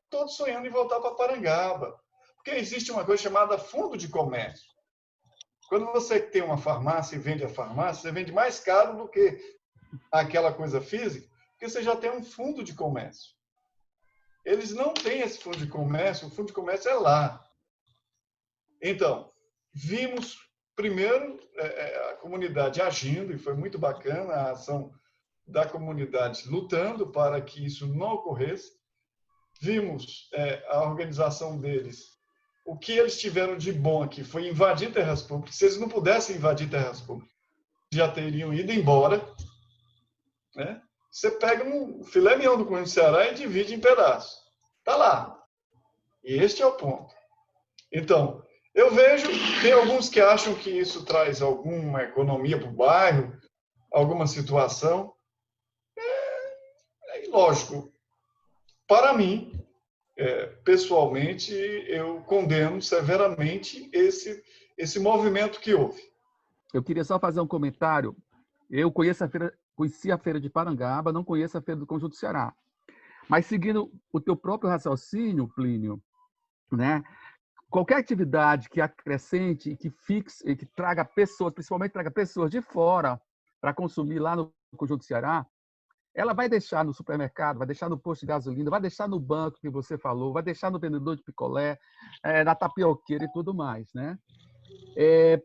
todos sonhando em voltar para Parangaba. Porque existe uma coisa chamada fundo de comércio. Quando você tem uma farmácia e vende a farmácia, você vende mais caro do que aquela coisa física, porque você já tem um fundo de comércio. Eles não têm esse fundo de comércio, o fundo de comércio é lá. Então, vimos, primeiro, a comunidade agindo, e foi muito bacana a ação da comunidade lutando para que isso não ocorresse. Vimos a organização deles. O que eles tiveram de bom aqui foi invadir terras públicas. Se eles não pudessem invadir terras públicas, já teriam ido embora. Você pega um filé mignon do Conjunto Ceará e divide em pedaços. Está lá. E este é o ponto. Então, eu vejo, tem alguns que acham que isso traz alguma economia para o bairro, alguma situação. Lógico, para mim, pessoalmente, eu condeno severamente esse movimento que houve.
Eu queria só fazer um comentário. Eu conheço a feira Conheci a Feira de Parangaba, não conheço a Feira do Conjunto Ceará. Mas seguindo o teu próprio raciocínio, Plínio, né? Qualquer atividade que acrescente e que fixe, e que traga pessoas, principalmente traga pessoas de fora para consumir lá no Conjunto Ceará, ela vai deixar no supermercado, vai deixar no posto de gasolina, vai deixar no banco que você falou, vai deixar no vendedor de picolé, na tapioqueira e tudo mais, né?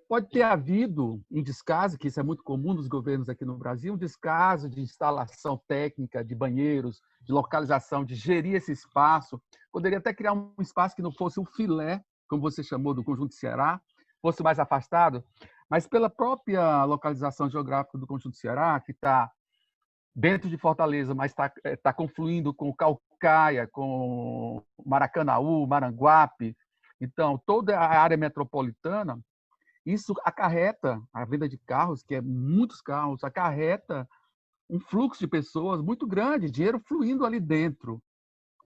Pode ter havido um descaso, que isso é muito comum nos governos aqui no Brasil, um descaso de instalação técnica de banheiros, de localização, de gerir esse espaço. Poderia até criar um espaço que não fosse um filé, como você chamou, do Conjunto Ceará, fosse mais afastado, mas pela própria localização geográfica do Conjunto Ceará, que está dentro de Fortaleza, mas está confluindo com Caucaia, com Maracanaú, Maranguape. Então, toda a área metropolitana, isso acarreta a venda de carros, que é muitos carros, acarreta um fluxo de pessoas muito grande, dinheiro fluindo ali dentro.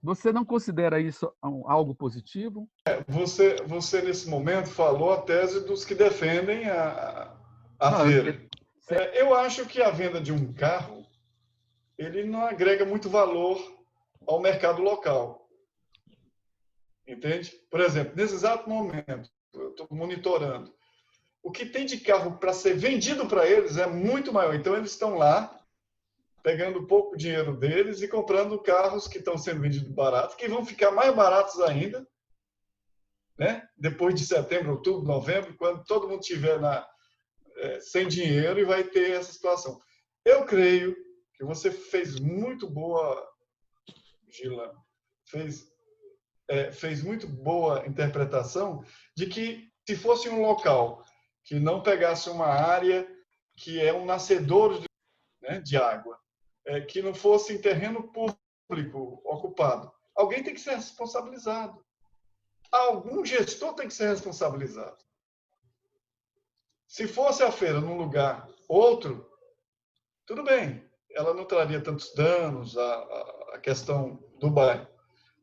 Você não considera isso algo positivo?
Você nesse momento, falou a tese dos que defendem a
Não,
feira. Eu acho que a venda de um carro ele não agrega muito valor ao mercado local. Entende? Por exemplo, nesse exato momento, eu estou monitorando, o que tem de carro para ser vendido para eles é muito maior. Então, eles estão lá, pegando pouco dinheiro deles e comprando carros que estão sendo vendidos barato, que vão ficar mais baratos ainda, né? Depois de setembro, outubro, novembro, quando todo mundo estiver sem dinheiro e vai ter essa situação. Eu creio que você fez muito boa, Gila, fez muito boa interpretação de que se fosse um local que não pegasse uma área que é um nascedouro de água, que não fosse em terreno público ocupado, alguém tem que ser responsabilizado. Algum gestor tem que ser responsabilizado. Se fosse a feira num lugar outro, tudo bem, ela não traria tantos danos à questão do bairro.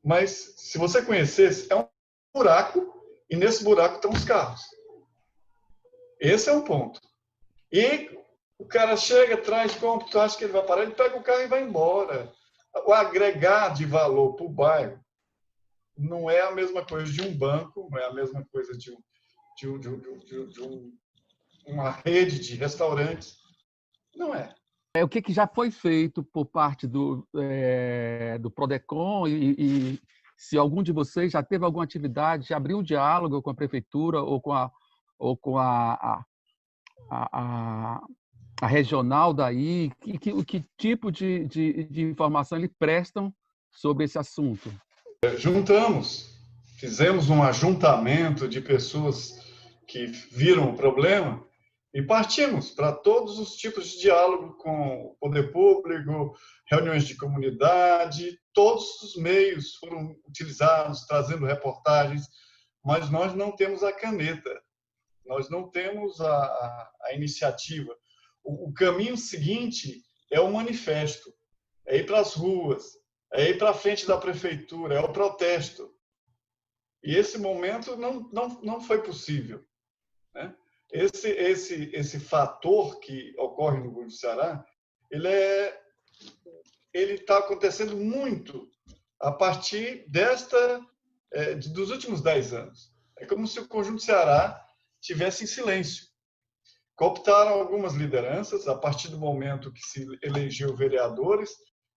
Mas, se você conhecesse, é um buraco e nesse buraco estão os carros. Esse é um ponto. E o cara chega, traz, compra, tu acha que ele vai parar, ele pega o carro e vai embora. O agregar de valor para o bairro não é a mesma coisa de um banco, não é a mesma coisa de uma rede de restaurantes. Não é.
O que já foi feito por parte do Prodecon e se algum de vocês já teve alguma atividade, já abriu um diálogo com a prefeitura ou com a regional daí, que tipo de informação eles prestam sobre esse assunto?
Fizemos um ajuntamento de pessoas que viram o problema e partimos para todos os tipos de diálogo com o poder público, reuniões de comunidade, todos os meios foram utilizados, trazendo reportagens, mas nós não temos a caneta, nós não temos a iniciativa. O caminho seguinte é o manifesto, é ir para as ruas, é ir para a frente da prefeitura, é o protesto. E esse momento não foi possível, né? Esse fator que ocorre no Conjunto Ceará, ele está acontecendo muito a partir dos últimos 10 anos. É como se o Conjunto Ceará tivesse em silêncio. Cooptaram algumas lideranças a partir do momento que se elegeu vereadores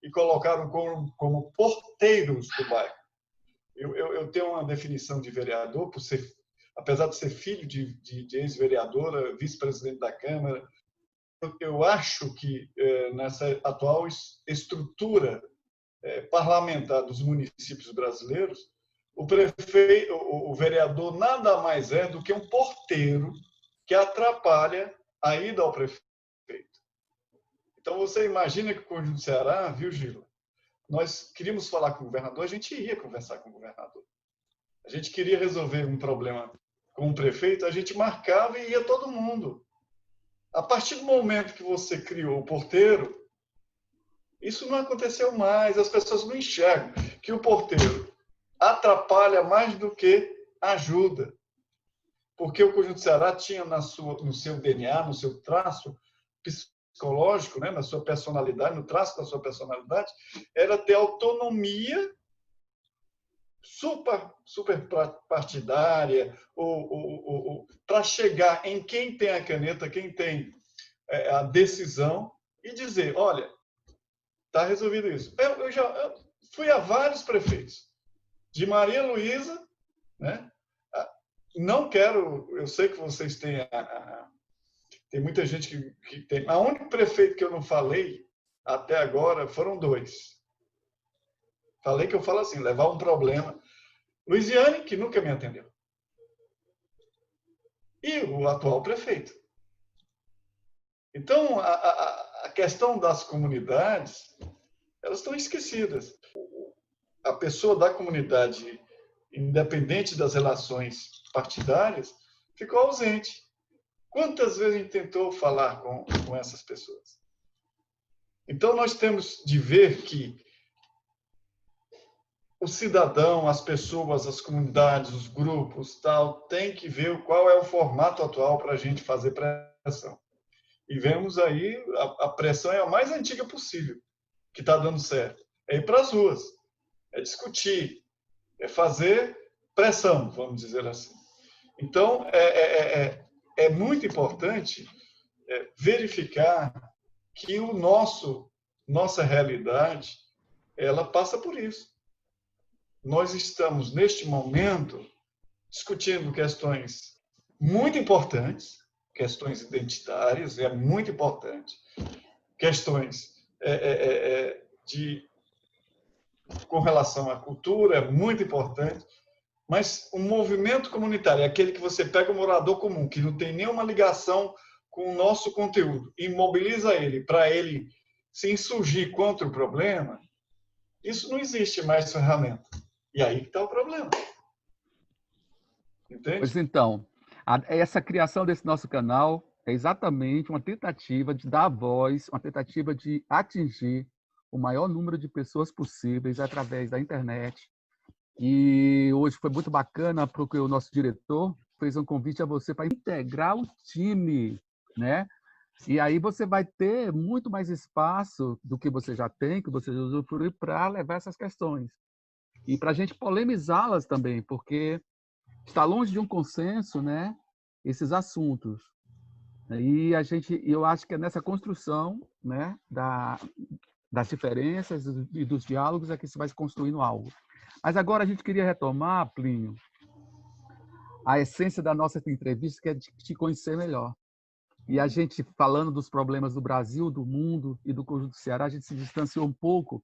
e colocaram como porteiros do bairro. Eu tenho uma definição de vereador, apesar de ser filho de ex-vereadora, vice-presidente da Câmara. Eu acho que nessa atual estrutura parlamentar dos municípios brasileiros, o vereador nada mais é do que um porteiro que atrapalha a ida ao prefeito. Então, você imagina que o Conjunto do Ceará, viu, Gila? Nós queríamos falar com o governador, a gente ia conversar com o governador. A gente queria resolver um problema com o prefeito, a gente marcava e ia todo mundo. A partir do momento que você criou o porteiro, isso não aconteceu mais, as pessoas não enxergam que o porteiro atrapalha mais do que ajuda. Porque o Conjunto Ceará tinha no seu DNA, no seu traço, psicológico, né, na sua personalidade, no traço da sua personalidade, era ter autonomia super partidária, para chegar em quem tem a caneta, quem tem a decisão, e dizer, olha, está resolvido isso. Eu fui a vários prefeitos, de Maria Luísa, né? Não quero, eu sei que vocês têm, tem muita gente que tem, mas o único prefeito que eu não falei até agora foram 2. Falei que eu falo assim, levar um problema. Luiziane, que nunca me atendeu. E o atual prefeito. Então, a questão das comunidades, elas estão esquecidas. A pessoa da comunidade, independente das relações partidárias, ficou ausente. Quantas vezes a gente tentou falar com essas pessoas? Então, nós temos de ver que o cidadão, as pessoas, as comunidades, os grupos, tal, tem que ver qual é o formato atual para a gente fazer pressão. E vemos aí, a pressão é a mais antiga possível, que está dando certo. É ir para as ruas, é discutir, é fazer pressão, vamos dizer assim. Então, é muito importante verificar que nossa realidade, ela passa por isso. Nós estamos, neste momento, discutindo questões muito importantes, questões identitárias, é muito importante, questões com relação à cultura, é muito importante, mas o movimento comunitário é aquele que você pega o morador comum, que não tem nenhuma ligação com o nosso conteúdo, e mobiliza ele para ele se insurgir contra o problema, isso não existe mais ferramenta. E aí que está o problema. Entende?
Pois então, essa criação desse nosso canal é exatamente uma tentativa de dar voz, uma tentativa de atingir o maior número de pessoas possíveis através da internet. E hoje foi muito bacana porque o nosso diretor fez um convite a você para integrar o time, né? E aí você vai ter muito mais espaço do que você já tem, que você usufrui, para levar essas questões. E para a gente polemizá-las também, porque está longe de um consenso, né, esses assuntos. E eu acho que é nessa construção, né, das diferenças e dos diálogos é que se vai se construindo algo. Mas agora a gente queria retomar, Plínio, a essência da nossa entrevista, que é de te conhecer melhor. E a gente, falando dos problemas do Brasil, do mundo e do conjunto do Ceará, a gente se distanciou um pouco.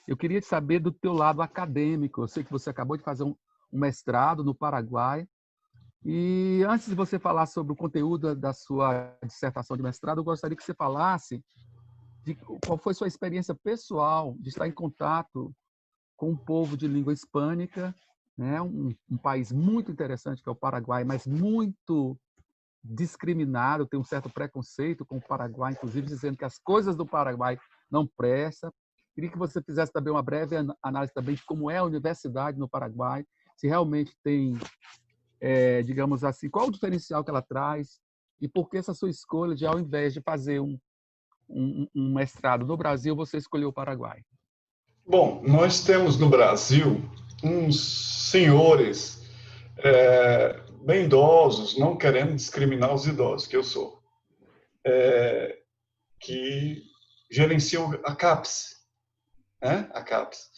Eu queria saber do teu lado acadêmico. Eu sei que você acabou de fazer um mestrado no Paraguai. E antes de você falar sobre o conteúdo da sua dissertação de mestrado, eu gostaria que você falasse de qual foi sua experiência pessoal de estar em contato com um povo de língua hispânica, né? Um país muito interessante, que é o Paraguai, mas muito discriminado, tem um certo preconceito com o Paraguai, inclusive dizendo que as coisas do Paraguai não prestam. Queria que você fizesse também uma breve análise também de como é a universidade no Paraguai, se realmente tem, digamos assim, qual o diferencial que ela traz e por que essa sua escolha de, ao invés de fazer um mestrado no Brasil, você escolheu o Paraguai.
Bom, nós temos no Brasil uns senhores bem idosos, não querendo discriminar os idosos, que eu sou, que gerenciam a CAPES, né? A CAPES.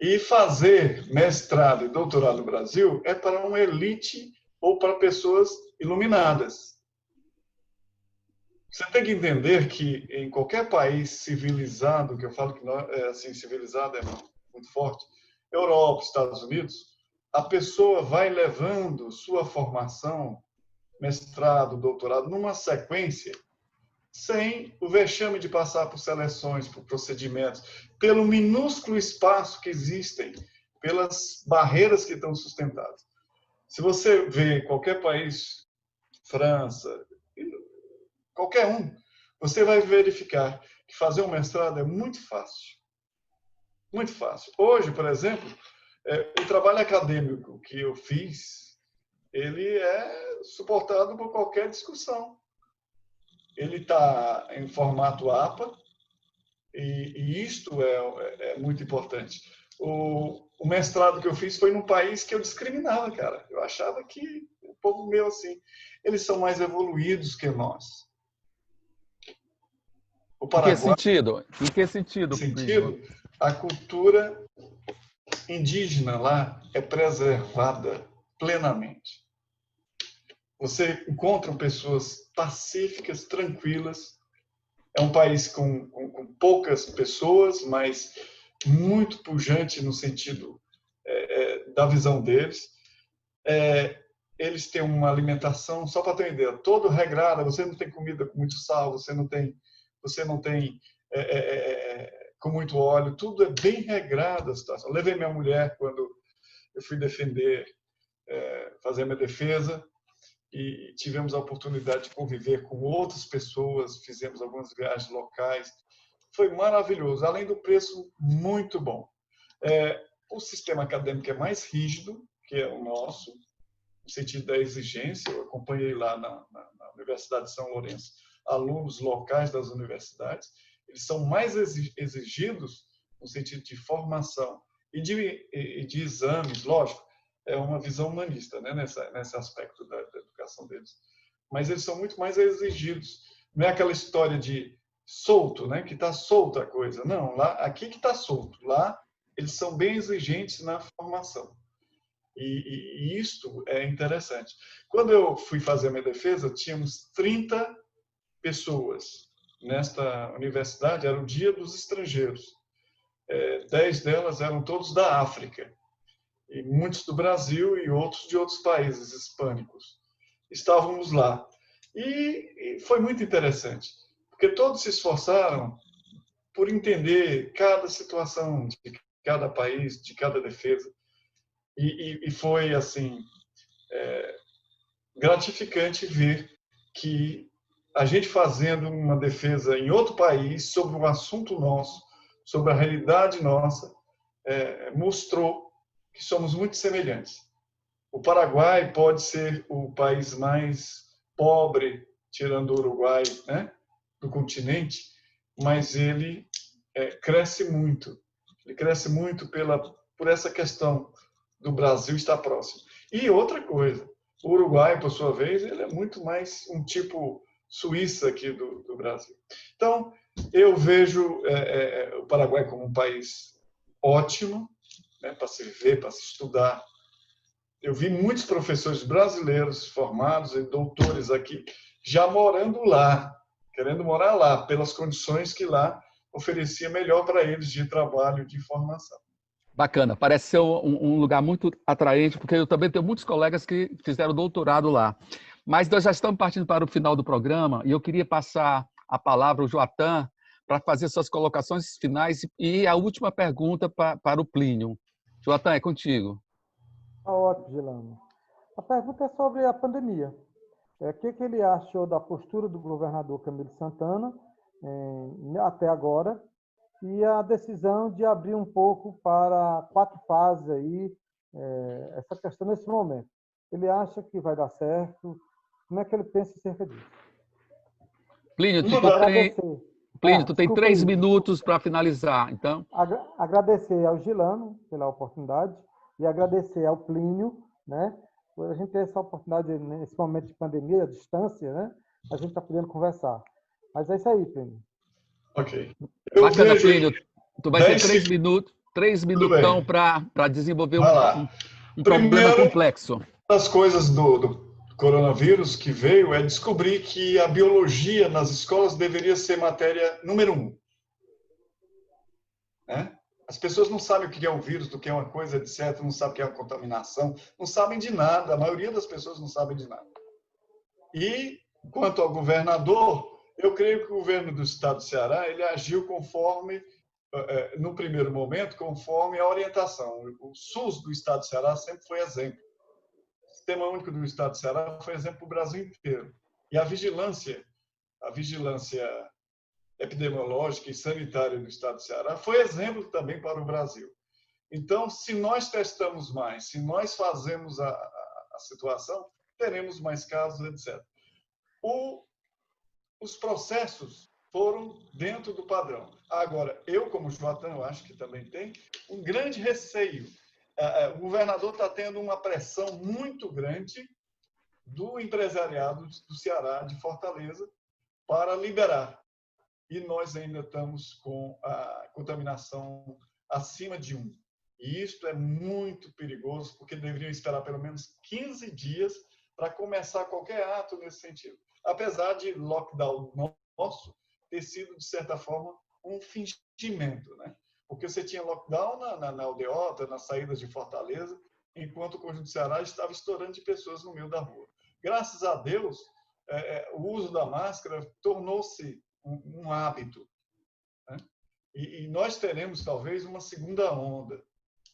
E fazer mestrado e doutorado no Brasil é para uma elite ou para pessoas iluminadas. Você tem que entender que em qualquer país civilizado, que eu falo que não, assim, civilizado é muito forte, Europa, Estados Unidos, a pessoa vai levando sua formação, mestrado, doutorado, numa sequência, sem o vexame de passar por seleções, por procedimentos, pelo minúsculo espaço que existem, pelas barreiras que estão sustentadas. Se você vê qualquer país, França, qualquer um, você vai verificar que fazer um mestrado é muito fácil. Muito fácil. Hoje, por exemplo, o trabalho acadêmico que eu fiz, ele é suportado por qualquer discussão. ele está em formato APA, e isto é muito importante. O mestrado que eu fiz foi num país que eu discriminava, cara. Eu achava que o povo meu, assim, eles são mais evoluídos que nós. O
Em que
Paraguai,
sentido? Em que
nesse
sentido, Plínio?
sentido, a cultura indígena lá é preservada plenamente. Você encontra pessoas pacíficas, tranquilas. É um país com poucas pessoas, mas muito pujante no sentido da visão deles. Eles têm uma alimentação, só para ter uma ideia, todo regrada. Você não tem comida com muito sal, você não tem com muito óleo. Tudo é bem regrado a situação. Eu levei minha mulher quando eu fui fazer minha defesa, e tivemos a oportunidade de conviver com outras pessoas, fizemos algumas viagens locais. Foi maravilhoso, além do preço muito bom. O sistema acadêmico é mais rígido, que é o nosso, no sentido da exigência. Eu acompanhei lá na Universidade de São Lourenço alunos locais das universidades. Eles são mais exigidos no sentido de formação e de exames, lógico. É uma visão humanista, né, nesse aspecto da educação deles. Mas eles são muito mais exigidos. Não é aquela história de solto, né, que está solta a coisa. Não, lá, aqui que está solto. Lá, eles são bem exigentes na formação. E isto é interessante. Quando eu fui fazer a minha defesa, tínhamos 30 pessoas nesta universidade. Era o Dia dos Estrangeiros. 10 delas eram todos da África, e muitos do Brasil e outros de outros países hispânicos. Estávamos lá. E foi muito interessante, porque todos se esforçaram por entender cada situação de cada país, de cada defesa. E foi, assim, gratificante ver que a gente fazendo uma defesa em outro país sobre um assunto nosso, sobre a realidade nossa, mostrou que somos muito semelhantes. O Paraguai pode ser o país mais pobre, tirando o Uruguai, né, do continente, mas ele cresce muito. Ele cresce muito por essa questão do Brasil estar próximo. E outra coisa, o Uruguai, por sua vez, ele é muito mais um tipo Suíça aqui do Brasil. Então, eu vejo o Paraguai como um país ótimo, né, para se viver, para se estudar. Eu vi muitos professores brasileiros formados e doutores aqui já morando lá, querendo morar lá, pelas condições que lá oferecia melhor para eles de trabalho, de formação.
Bacana, parece ser um lugar muito atraente, porque eu também tenho muitos colegas que fizeram doutorado lá. Mas nós já estamos partindo para o final do programa e eu queria passar a palavra ao Joatan para fazer suas colocações finais e a última pergunta para o Plínio. Joatan, é contigo.
Ótimo, Gilano. A pergunta é sobre a pandemia. O que ele achou da postura do governador Camilo Santana até agora e a decisão de abrir um pouco para 4 fases aí, essa questão nesse momento. Ele acha que vai dar certo? Como é que ele pensa acerca disso?
Plínio, tu tem 3 minutos para finalizar, então.
Agradecer ao Gilano pela oportunidade e agradecer ao Plínio, né? Por a gente ter essa oportunidade nesse momento de pandemia, a distância, né? A gente está podendo conversar. Mas é isso aí, Plínio.
Ok.
Bacana, Plínio. Tu vai ter 3 minutão para desenvolver um problema complexo.
Uma das coisas do coronavírus que veio é descobrir que a biologia nas escolas deveria ser matéria número 1. Né? As pessoas não sabem o que é um vírus, do que é uma coisa, etc. Não sabem o que é uma contaminação, não sabem de nada. A maioria das pessoas não sabem de nada. E, quanto ao governador, eu creio que o governo do estado do Ceará ele agiu conforme, no primeiro momento, conforme a orientação. O SUS do estado do Ceará sempre foi exemplo. O Sistema Único do Estado do Ceará foi exemplo para o Brasil inteiro. E a vigilância epidemiológica e sanitária do Estado do Ceará foi exemplo também para o Brasil. Então, se nós testamos mais, se nós fazemos a situação, teremos mais casos, etc. os processos foram dentro do padrão. Agora, eu, como Joatan, eu acho que também tem, um grande receio. O governador está tendo uma pressão muito grande do empresariado do Ceará, de Fortaleza, para liberar. E nós ainda estamos com a contaminação acima de 1. E isto é muito perigoso, porque deveriam esperar pelo menos 15 dias para começar qualquer ato nesse sentido. Apesar de lockdown nosso ter sido, de certa forma, um fingimento, né? Porque você tinha lockdown na aldeota, nas saídas de Fortaleza, enquanto o Conjunto Ceará estava estourando de pessoas no meio da rua. Graças a Deus, o uso da máscara tornou-se um hábito, né? E nós teremos, talvez, uma segunda onda.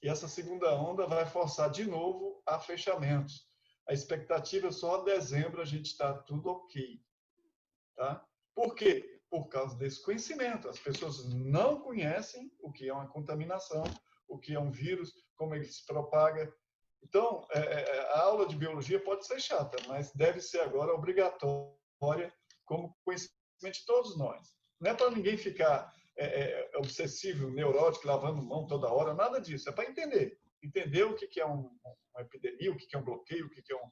E essa segunda onda vai forçar de novo a fechamentos. A expectativa é só dezembro a gente está tudo ok. Tá? Por quê? Por causa desse conhecimento. As pessoas não conhecem o que é uma contaminação, o que é um vírus, como ele se propaga. Então, a aula de biologia pode ser chata, mas deve ser agora obrigatória como conhecimento de todos nós. Não é para ninguém ficar obsessivo, neurótico, lavando mão toda hora, nada disso. É para entender. Entender o que é uma epidemia, o que é um bloqueio, o que é um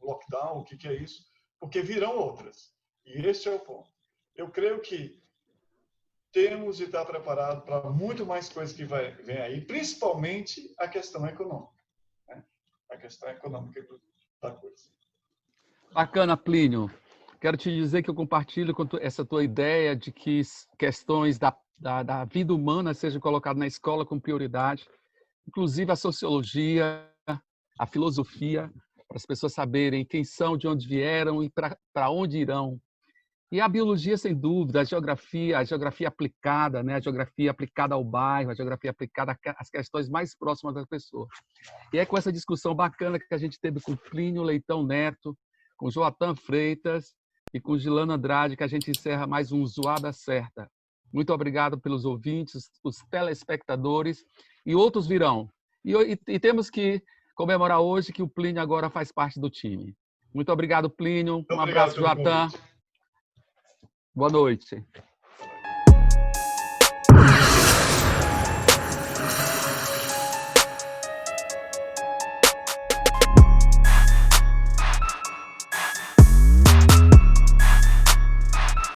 lockdown, o que é isso, porque virão outras. E esse é o ponto. Eu creio que temos de estar preparados para muito mais coisas que vem aí, principalmente a questão econômica. Né? A questão econômica da coisa.
Bacana, Plínio. Quero te dizer que eu compartilho com essa tua ideia de que questões da vida humana sejam colocadas na escola com prioridade, inclusive a sociologia, a filosofia, para as pessoas saberem quem são, de onde vieram e para onde irão. E a biologia, sem dúvida, a geografia aplicada, né? A geografia aplicada ao bairro, a geografia aplicada às questões mais próximas das pessoas. E é com essa discussão bacana que a gente teve com Plínio Leitão Neto, com Joatan Freitas e com Gilana Andrade, que a gente encerra mais um Zoada Certa. Muito obrigado pelos ouvintes, os telespectadores, e outros virão. E temos que comemorar hoje que o Plínio agora faz parte do time. Muito obrigado, Plínio. Um abraço, Joatan. Boa noite.